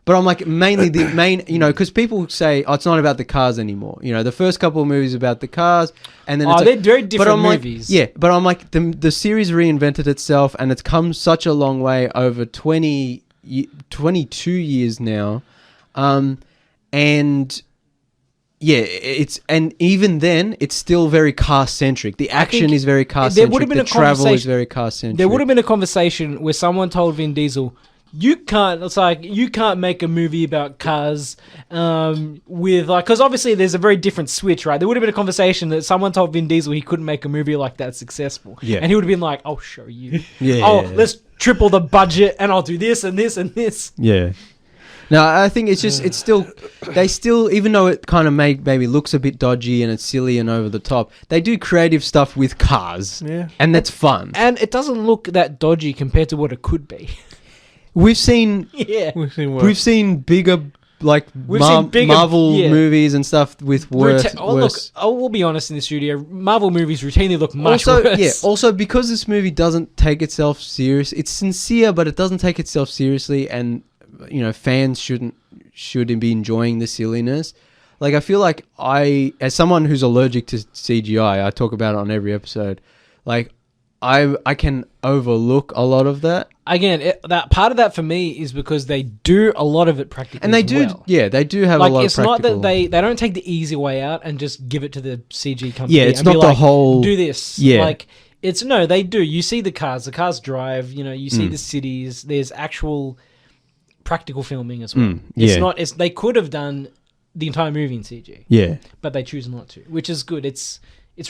But I'm like, mainly the main, because people say, it's not about the cars anymore. The first couple of movies about the cars, and then they're very different movies. But I'm like, the series reinvented itself, and it's come such a long way over 22 years now. And even then, it's still very car-centric. The action is very car-centric. The travel is very car-centric. There would have been a conversation where someone told Vin Diesel, you can't make a movie about cars because obviously there's a very different switch, right? There would have been a conversation that someone told Vin Diesel he couldn't make a movie like that successful. Yeah. And he would have been like, I'll show you. Let's triple the budget and I'll do this and this and this. Yeah. No, I think it's still, even though it kind of maybe looks a bit dodgy and it's silly and over the top, they do creative stuff with cars. Yeah. And that's fun. And it doesn't look that dodgy compared to what it could be. We've seen bigger Marvel movies and stuff with worse. Look, I will be honest in the studio. Marvel movies routinely look much worse. Yeah. Also, because this movie doesn't take itself serious, it's sincere, but it doesn't take itself seriously, and fans should be enjoying the silliness. Like, I feel like as someone who's allergic to CGI, I talk about it on every episode. Like, I can overlook a lot of that. Again, that part of that for me is because they do a lot of it practically. And they do have a lot of practical. It's not that they don't take the easy way out and just give it to the CG company. Yeah, it's not the whole do this. Yeah, they do. You see the cars drive. You see the cities. There's actual practical filming as well. They could have done the entire movie in CG. Yeah, but they choose not to, which is good. It's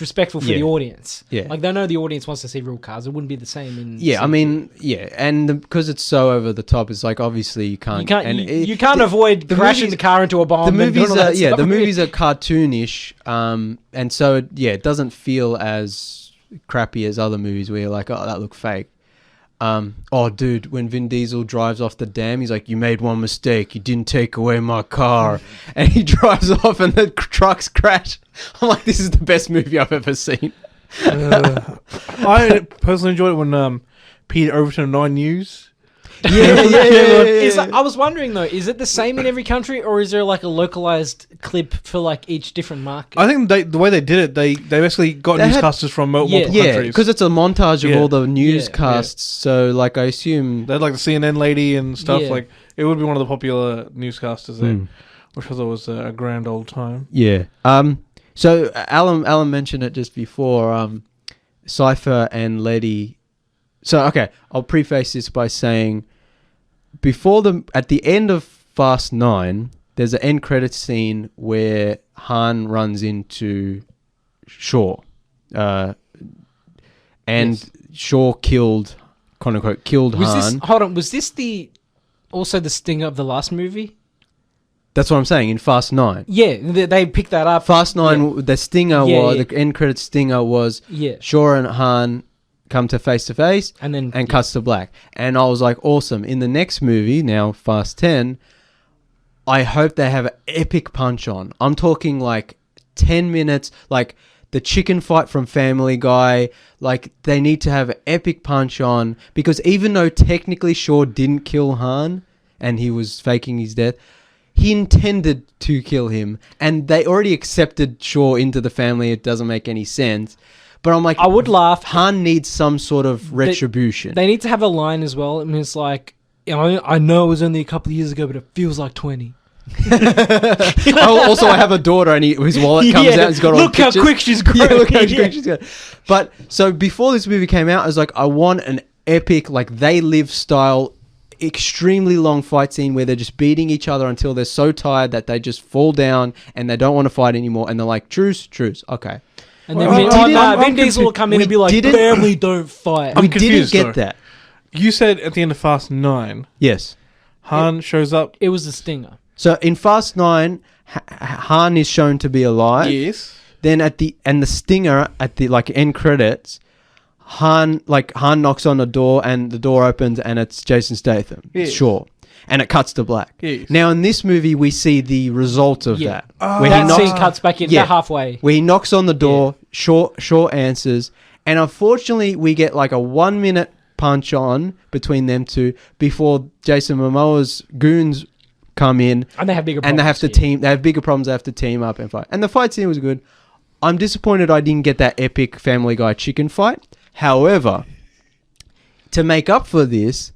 respectful for the audience. Yeah. Like, they know the audience wants to see real cars. It wouldn't be the same in... Yeah, CG. And because it's so over the top, it's like, obviously, you can't... You can't avoid crashing the car into a bomb. The movies are cartoonish, and so, it doesn't feel as crappy as other movies where you're like, oh, that looked fake. Dude, when Vin Diesel drives off the dam, he's like, you made one mistake. You didn't take away my car. And he drives off and the trucks crash. I'm like, this is the best movie I've ever seen. I personally enjoyed it when Peter Overton of 9 News. I was wondering though, is it the same in every country, or is there like a localized clip for like each different market? I think the way they did it, they basically got newscasters from multiple countries. Yeah, because it's a montage of all the newscasts. So like, I assume they had like the CNN lady and stuff. Yeah. Like, it would be one of the popular newscasters there, which I thought was a grand old time. Yeah. So Alan mentioned it just before. Cypher and Letty. So, okay, I'll preface this by saying, at the end of Fast 9, there's an end credits scene where Han runs into Shaw. Shaw killed, quote unquote, Han. Was this also the stinger of the last movie? That's what I'm saying, in Fast 9. Yeah, they picked that up. Fast 9, the stinger the end credits stinger was Shaw and Han come to face and cuts to black. And I was like, awesome. In the next movie, now Fast 10, I hope they have an epic punch on. I'm talking like 10 minutes, like the chicken fight from Family Guy. Like, they need to have an epic punch on, because even though technically Shaw didn't kill Han and he was faking his death, he intended to kill him, and they already accepted Shaw into the family. It doesn't make any sense. But I'm like, I would laugh. Han needs some sort of retribution. They need to have a line as well. I mean, it's like, I know it was only a couple of years ago, but it feels like 20. Also, I have a daughter, and his wallet comes out. He's got all look how quick she's grown. Yeah, look how quick she's grown. But so before this movie came out, I was like, I want an epic, like They Live style, extremely long fight scene where they're just beating each other until they're so tired that they just fall down and they don't want to fight anymore, and they're like, truce, okay. And then Vin Diesel will come in and be like, family don't fight. We didn't get that. You said at the end of Fast 9, yes, Han shows up. It was the stinger. So in Fast 9, Han is shown to be alive. Yes. Then the stinger at the end credits, Han knocks on the door and the door opens and it's Jason Statham. Yes. Sure. And it cuts to black. Yes. Now in this movie we see the result of that. Where that scene cuts back in halfway. Where he knocks on the door, Shaw answers, and unfortunately we get like a 1 minute punch on between them two before Jason Momoa's goons come in, and they have bigger problems. And they have to team. They have bigger problems. They have to team up and fight. And the fight scene was good. I'm disappointed I didn't get that epic Family Guy chicken fight. However, to make up for this,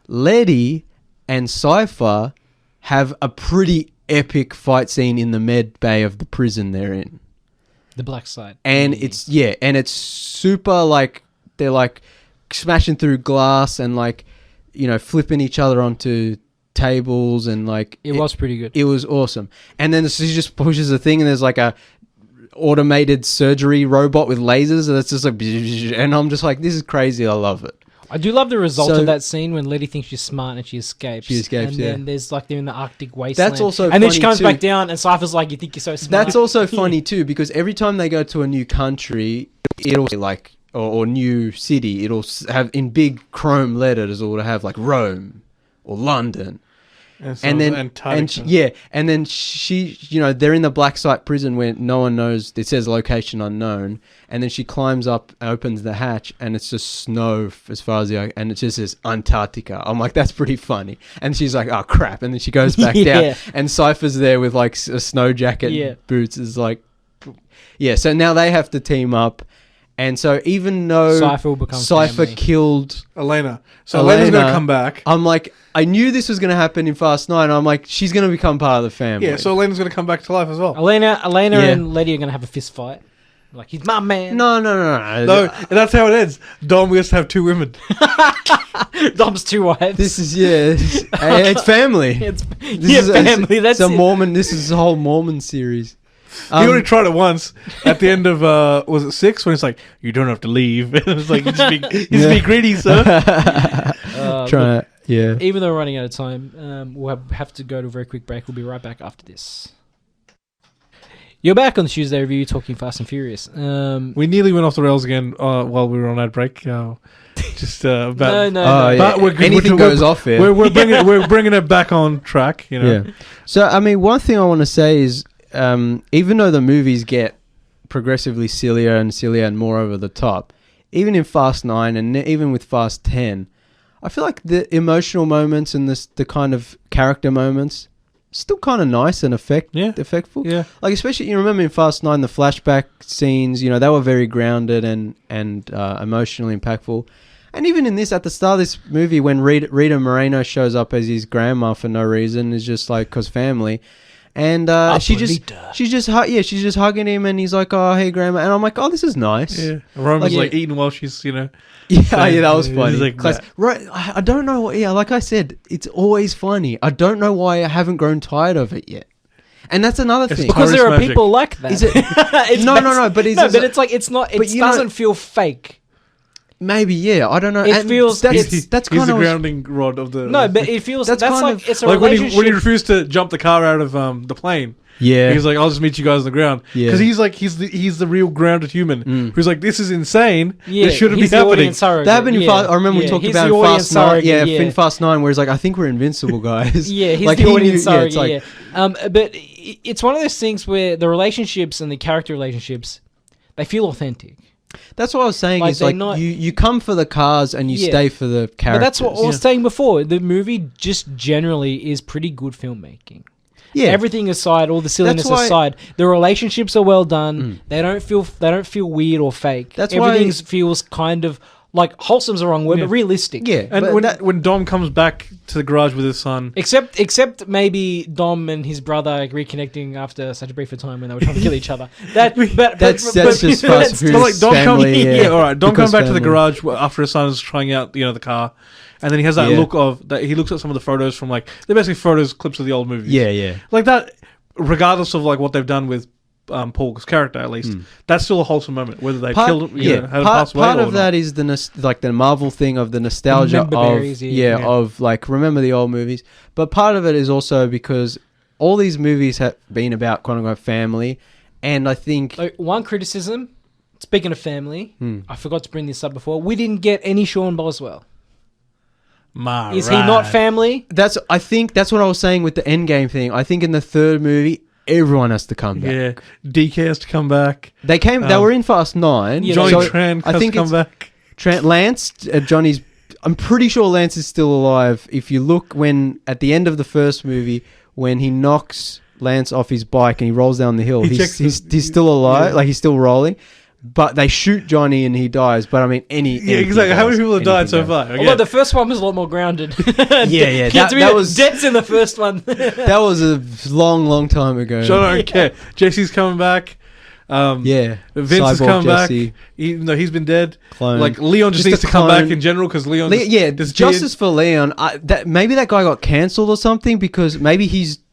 Letty and Cypher have a pretty epic fight scene in the med bay of the prison they're in. The black side. And it's super like they're like smashing through glass and like, flipping each other onto tables and like it was pretty good. It was awesome. And then she just pushes a thing and there's like a automated surgery robot with lasers that's just like, and I'm just like, this is crazy. I love it. I do love the result of that scene when Letty thinks she's smart and she escapes. And then there's like they're in the Arctic wasteland. That's also and then she comes back down and Cypher's like, you think you're so smart. That's also funny too, because every time they go to a new country, it'll like or new city, it'll have in big chrome letters, or it'll have like Rome or London. And then she, they're in the black site prison where no one knows. It says location unknown, and then she climbs up, opens the hatch, and it's just snow as far as the eye, and it just says Antarctica. I'm like, that's pretty funny. And she's like, oh crap, and then she goes back down, and Cypher's there with like a snow jacket, boots. Is like, so now they have to team up. And so even though Cypher killed Elena, Elena's going to come back. I'm like, I knew this was going to happen in Fast 9. I'm like, she's going to become part of the family. Yeah, so Elena's going to come back to life as well. Elena and Letty are going to have a fist fight. Like, he's my man. No. No, that's how it ends. Dom has to have 2 women. Dom's 2 wives. This is, it's family. Family. That's a Mormon. This is a whole Mormon series. He already tried it once at the end of was it 6 when it's like, you don't have to leave. And it's like, just be greedy, sir. Even though we're running out of time, we'll have to go to a very quick break. We'll be right back after this. You're back on the Tuesday Review talking Fast and Furious. We nearly went off the rails again while we were on ad break. Just about but anything goes off here. We're bringing it back on track. Yeah. So I mean, one thing I want to say is, even though the movies get progressively sillier and more over the top, even in Fast 9 and even with Fast 10, I feel like the emotional moments and the kind of character moments still kind of nice and effectful. Yeah. Like, especially, you remember in Fast 9, the flashback scenes, they were very grounded and emotionally impactful. And even in this, at the start of this movie, when Rita Moreno shows up as his grandma for no reason, is just like, cause family. And she's just hugging him, and he's like, "Oh, hey, grandma," and I'm like, "Oh, this is nice." Yeah, Roman's like eating while she's, Yeah, that was funny. Like right, I don't know. Yeah, like I said, it's always funny. I don't know why I haven't grown tired of it yet. And that's another thing. Because there are people like that. Is it? No. But it's like it's not. It doesn't feel fake. Maybe, yeah. I don't know. It feels that's he's kind the of grounding rod of the. No, but it feels that's like it's a like relationship. when he refused to jump the car out of the plane. Yeah, he's like, I'll just meet you guys on the ground. Yeah, because he's like he's the real grounded human who's like, this is insane. Yeah, this shouldn't be happening. That happened in Fast. I remember we talked about Fast 9. In Fast 9, where he's like, I think we're invincible, guys. Yeah, he's like, the audience surrogate. But it's one of those things where the relationships and the character relationships, they feel authentic. That's what I was saying. Like, is like you come for the cars and you stay for the characters. But that's what I was saying before. The movie just generally is pretty good filmmaking. Yeah. Everything aside, all the silliness aside, the relationships are well done. They don't feel weird or fake. That's everything feels kind of like wholesome's the wrong word, but realistic. Yeah. And when Dom comes back to the garage with his son, except maybe Dom and his brother reconnecting after such a brief time when they were trying to kill each other. That's just fast food. Like Dom family, all right. Dom comes back to the family. garage after his son is trying out, the car, and then he has that look of that. He looks at some of the photos from they're basically clips of the old movies. Yeah. Like that. Regardless of what they've done with Paul's character, at least that's still a wholesome moment. Whether they killed him, had him pass away. Part of that is the Marvel thing of the nostalgia of remember the old movies. But part of it is also because all these movies have been about quote unquote family, and I think one criticism. Speaking of family, I forgot to bring this up before. We didn't get any Sean Boswell. Is he not family? I think that's what I was saying with the Endgame thing. I think in the third movie, everyone has to come back. Yeah, DK has to come back. They were in Fast 9. Johnny Tran has to come back. Lance, Johnny's. I'm pretty sure Lance is still alive. If you look at the end of the first movie, when he knocks Lance off his bike and he rolls down the hill, he's still alive. Yeah. He's still rolling. But they shoot Johnny and he dies. But I mean, exactly. How many people have died so far? Although the first one was a lot more grounded. Yeah. That was deaths in the first one. That was a long time ago. So I don't care. Jesse's coming back. Vince is coming back. Even though he's been dead. Clone. Like Leon just needs to come back in general because Leon. Justice for Leon. Maybe that guy got cancelled or something because maybe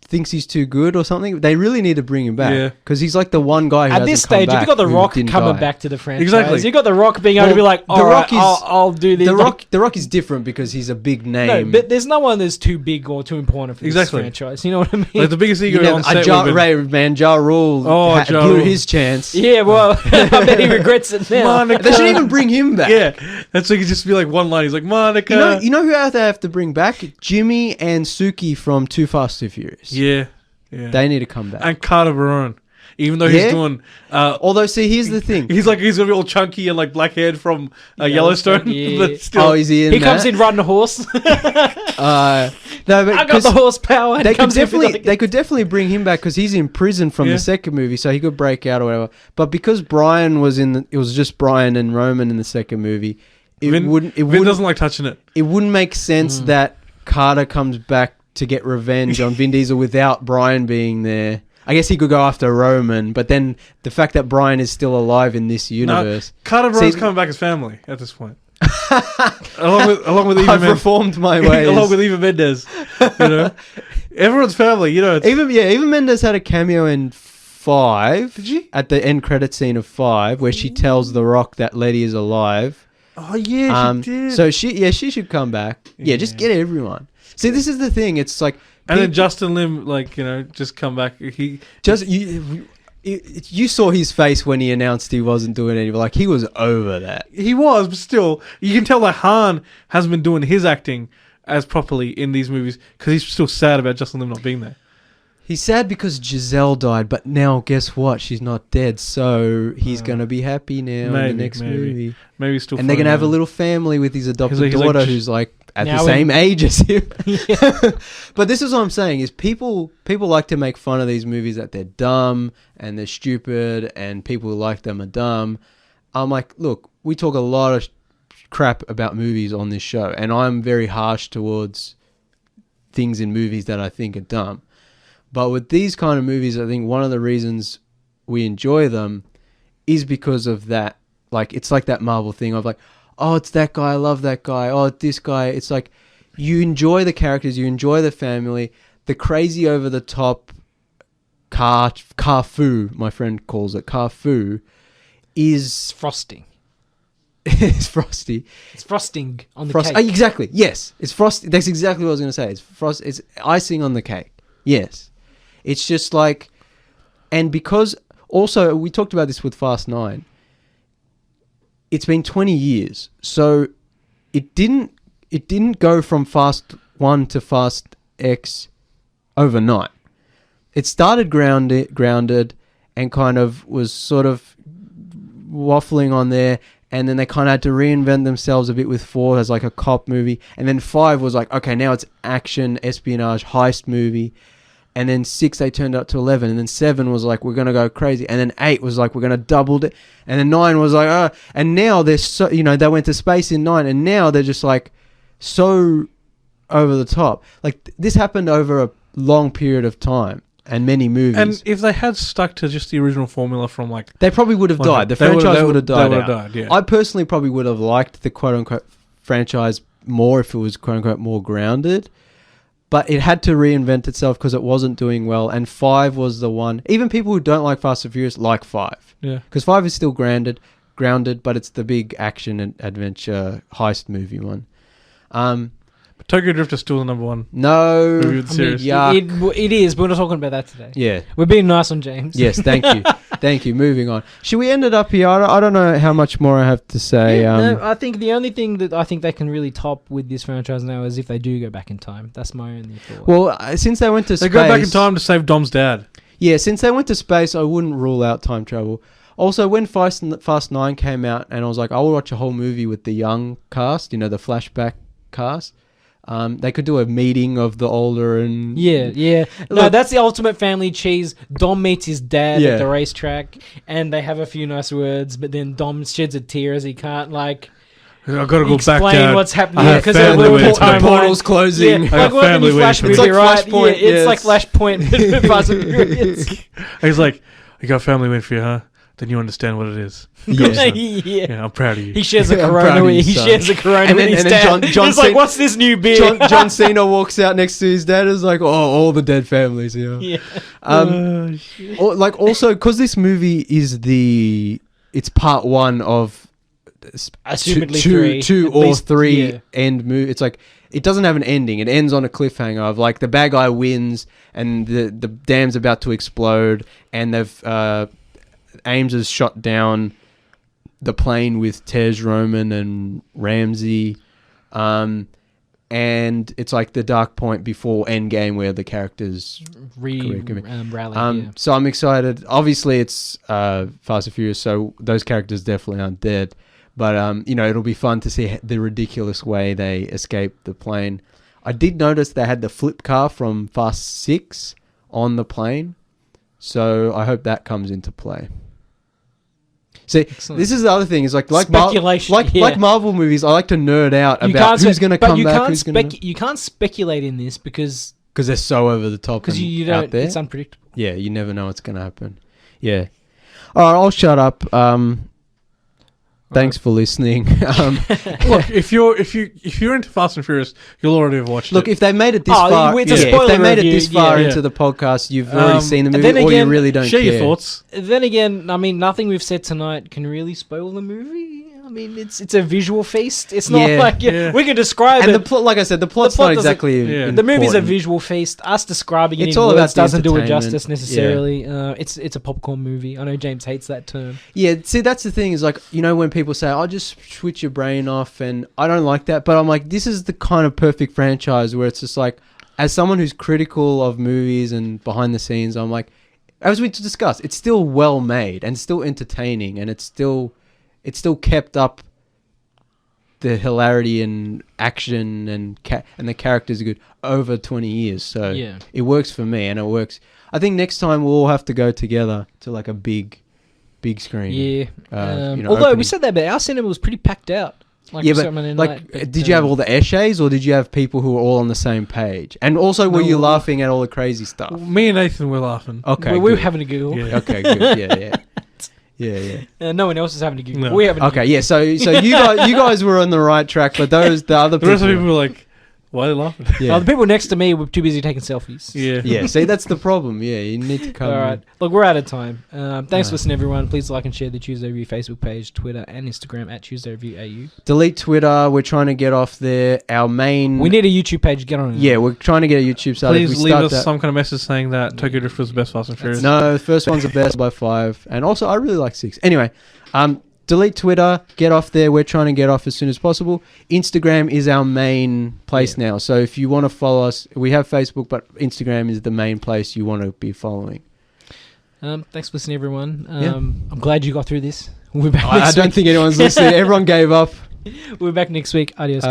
thinks he's too good or something. They really need to bring him back because he's like the one guy who at this stage. If you got The Rock coming back to the franchise, exactly. You got The Rock being able to be like, all right, I'll do this. The Rock is different because he's a big name. No, but there's no one that's too big or too important for this franchise. You know what I mean? Like the biggest ego on set. Ja Rule blew his chance. Yeah, well, I bet he regrets it now. They should even bring him back. Yeah, that's like just be like one line. He's like Monica. You know who they have to bring back? Jimmy and Suki from Too Fast, Too Furious. Yeah. They need to come back. And Carter Barone. Even though he's doing... although, see, here's the thing. He's going to be all chunky and like black-haired from Yellowstone. Yeah. But still, is he in He comes in riding a horse. No, but I got the horsepower. They could definitely bring him back because he's in prison from the second movie, so he could break out or whatever. But because Brian was it was just Brian and Roman in the second movie. Vin doesn't like touching it. It wouldn't make sense that Carter comes back to get revenge on Vin Diesel without Brian being there. I guess he could go after Roman, but then the fact that Brian is still alive in this universe. Carter Barone's coming back as family at this point. along with Eva reformed my ways. Along with Eva Mendes. Everyone's family, Eva Mendes had a cameo in 5. Did she? At the end credit scene of 5 where she tells The Rock that Letty is alive. Oh yeah, she did. So she should come back. Yeah, just get everyone. See, this is the thing. It's like, and then Justin Lim, just come back. You saw his face when he announced he wasn't doing any. Like he was over that. He was, but still, you can tell that Han hasn't been doing his acting as properly in these movies because he's still sad about Justin Lim not being there. He's sad because Giselle died, but now guess what? She's not dead, so he's gonna be happy now in the next movie. Maybe still, and they're gonna have a little family with his adopted daughter, who's like at the same age as him. But this is what I'm saying: is people like to make fun of these movies that they're dumb and they're stupid, and people who like them are dumb. I'm like, look, we talk a lot of crap about movies on this show, and I'm very harsh towards things in movies that I think are dumb. But with these kind of movies, I think one of the reasons we enjoy them is because of that. Like, it's like that Marvel thing of like, oh, it's that guy, I love that guy. Oh, it's this guy. It's like, you enjoy the characters, you enjoy the family. The crazy over-the-top car-foo, my friend calls it, car-foo, is... frosting. It's frosty. It's frosting on the cake. Exactly, yes. It's frosty. That's exactly what I was going to say. It's icing on the cake. Yes. It's just like, and because also we talked about this with Fast 9. It's been 20 years, so it didn't go from Fast 1 to Fast X overnight. It started grounded and kind of was sort of waffling on there, and then they kind of had to reinvent themselves a bit with 4 as like a cop movie, and then 5 was like, okay, now it's action, espionage, heist movie. And then 6, they turned up to 11. And then 7 was like, we're going to go crazy. And then 8 was like, we're going to double it. And then 9 was like, and now they're so, they went to space in 9. And now they're just like so over the top. Like this happened over a long period of time and many movies. And if they had stuck to just the original formula from like... They probably would have died. The franchise would have died out. Yeah. I personally probably would have liked the quote-unquote franchise more if it was quote-unquote more grounded. But it had to reinvent itself because it wasn't doing well. And 5 was the one. Even people who don't like Fast and Furious like 5. Yeah. Because 5 is still grounded, but it's the big action and adventure heist movie one. But Tokyo Drift is still the number one. No. Movie of the series. It is, but we're not talking about that today. Yeah. We're being nice on James. Yes, thank you. Thank you. Moving on. Should we end it up here? I don't know how much more I have to say. No, I think the only thing that I think they can really top with this franchise now is if they do go back in time. That's my only thought. Well, since they went to space... They go back in time to save Dom's dad. Yeah, since they went to space, I wouldn't rule out time travel. Also, when Fast 9 came out, and I was like, I will watch a whole movie with the young cast, the flashback cast. They could do a meeting of the older and... Yeah. No, that's the ultimate family cheese. Dom meets his dad at the racetrack, and they have a few nice words, but then Dom sheds a tear as he can't, I've got to go back, explain Dad. what's happening. Because the portal's closing. Yeah, like when you Flash movie, right? Flashpoint, It's like Flashpoint. Fast and Furious. He's like, you got a family win for you, huh? Then you understand what it is. Yeah, I'm proud of you. He shares a Corona. He shares a Corona with his dad. He's like, what's this new beer? John Cena walks out next to his dad. Is like, all the dead families here. Yeah. Also, because this movie is it's part 1 of assumedly two or three end movie. It's like it doesn't have an ending. It ends on a cliffhanger of like the bad guy wins and the dam's about to explode and they've Ames has shot down the plane with Tej Roman and Ramsey, and it's like the dark point before Endgame where the characters rally. So I'm excited. Obviously, it's Fast and Furious, so those characters definitely aren't dead. But it'll be fun to see the ridiculous way they escape the plane. I did notice they had the flip car from Fast 6 on the plane, so I hope that comes into play. See, excellent. This is the other thing. Is like speculation, like Marvel movies. I like to nerd out about who's going to come back. You can't speculate in this because they're so over the top. Because you don't. Out there. It's unpredictable. Yeah, you never know what's going to happen. Yeah. All right, I'll shut up. Thanks for listening. Look, if you're into Fast and Furious, you'll already have watched it. Look, if they made it this far, if they made it this far into the podcast, you've already seen the movie, or you really don't share care. Your thoughts. Then again, I mean, nothing we've said tonight can really spoil the movie. I mean, it's a visual feast. It's not like we can describe it. And like I said, the plot's not exactly important. The movie's a visual feast. Us describing it in words doesn't do it justice necessarily. It's a popcorn movie. I know James hates that term. Yeah, see, that's the thing is like, when people say, "Oh, just switch your brain off," and I don't like that, but I'm like, this is the kind of perfect franchise where it's just like, as someone who's critical of movies and behind the scenes, I'm like, as we discussed, it's still well made and still entertaining, and it's still kept up the hilarity and action and the characters are good over 20 years. So it works for me, and it works. I think next time we'll all have to go together to like a big screen. Yeah. Although we said that, but our cinema was pretty packed out. Did you have all the essays, or did you have people who were all on the same page? And also, were you laughing at all the crazy stuff? Me and Nathan were laughing. Okay, we were having a giggle. Yeah. Okay, good. Yeah. No one else is having a giggle. No. We having. Okay, yeah. So you guys were on the right track, but the other the rest of people were like, why are they laughing? Yeah. The people next to me were too busy taking selfies. Yeah. See, that's the problem. Yeah, you need to come. All right. Look, we're out of time. Thanks for listening, everyone. Please like and share the Tuesday Review Facebook page, Twitter, and Instagram at Tuesday Review AU. Delete Twitter. We're trying to get off there. Our main. We need a YouTube page. Get on it. Yeah, we're trying to get a YouTube site. Please leave us some kind of message saying that Tokyo Drift was the best Fast and Furious. No, the first one's the best by 5, and also I really like 6. Anyway, delete Twitter, get off there. We're trying to get off as soon as possible. Instagram is our main place now. So if you want to follow us, we have Facebook, but Instagram is the main place you want to be following. Thanks for listening, everyone. I'm glad you got through this. We'll be back I don't think anyone's listening. Everyone gave up. We'll be back next week. Adios.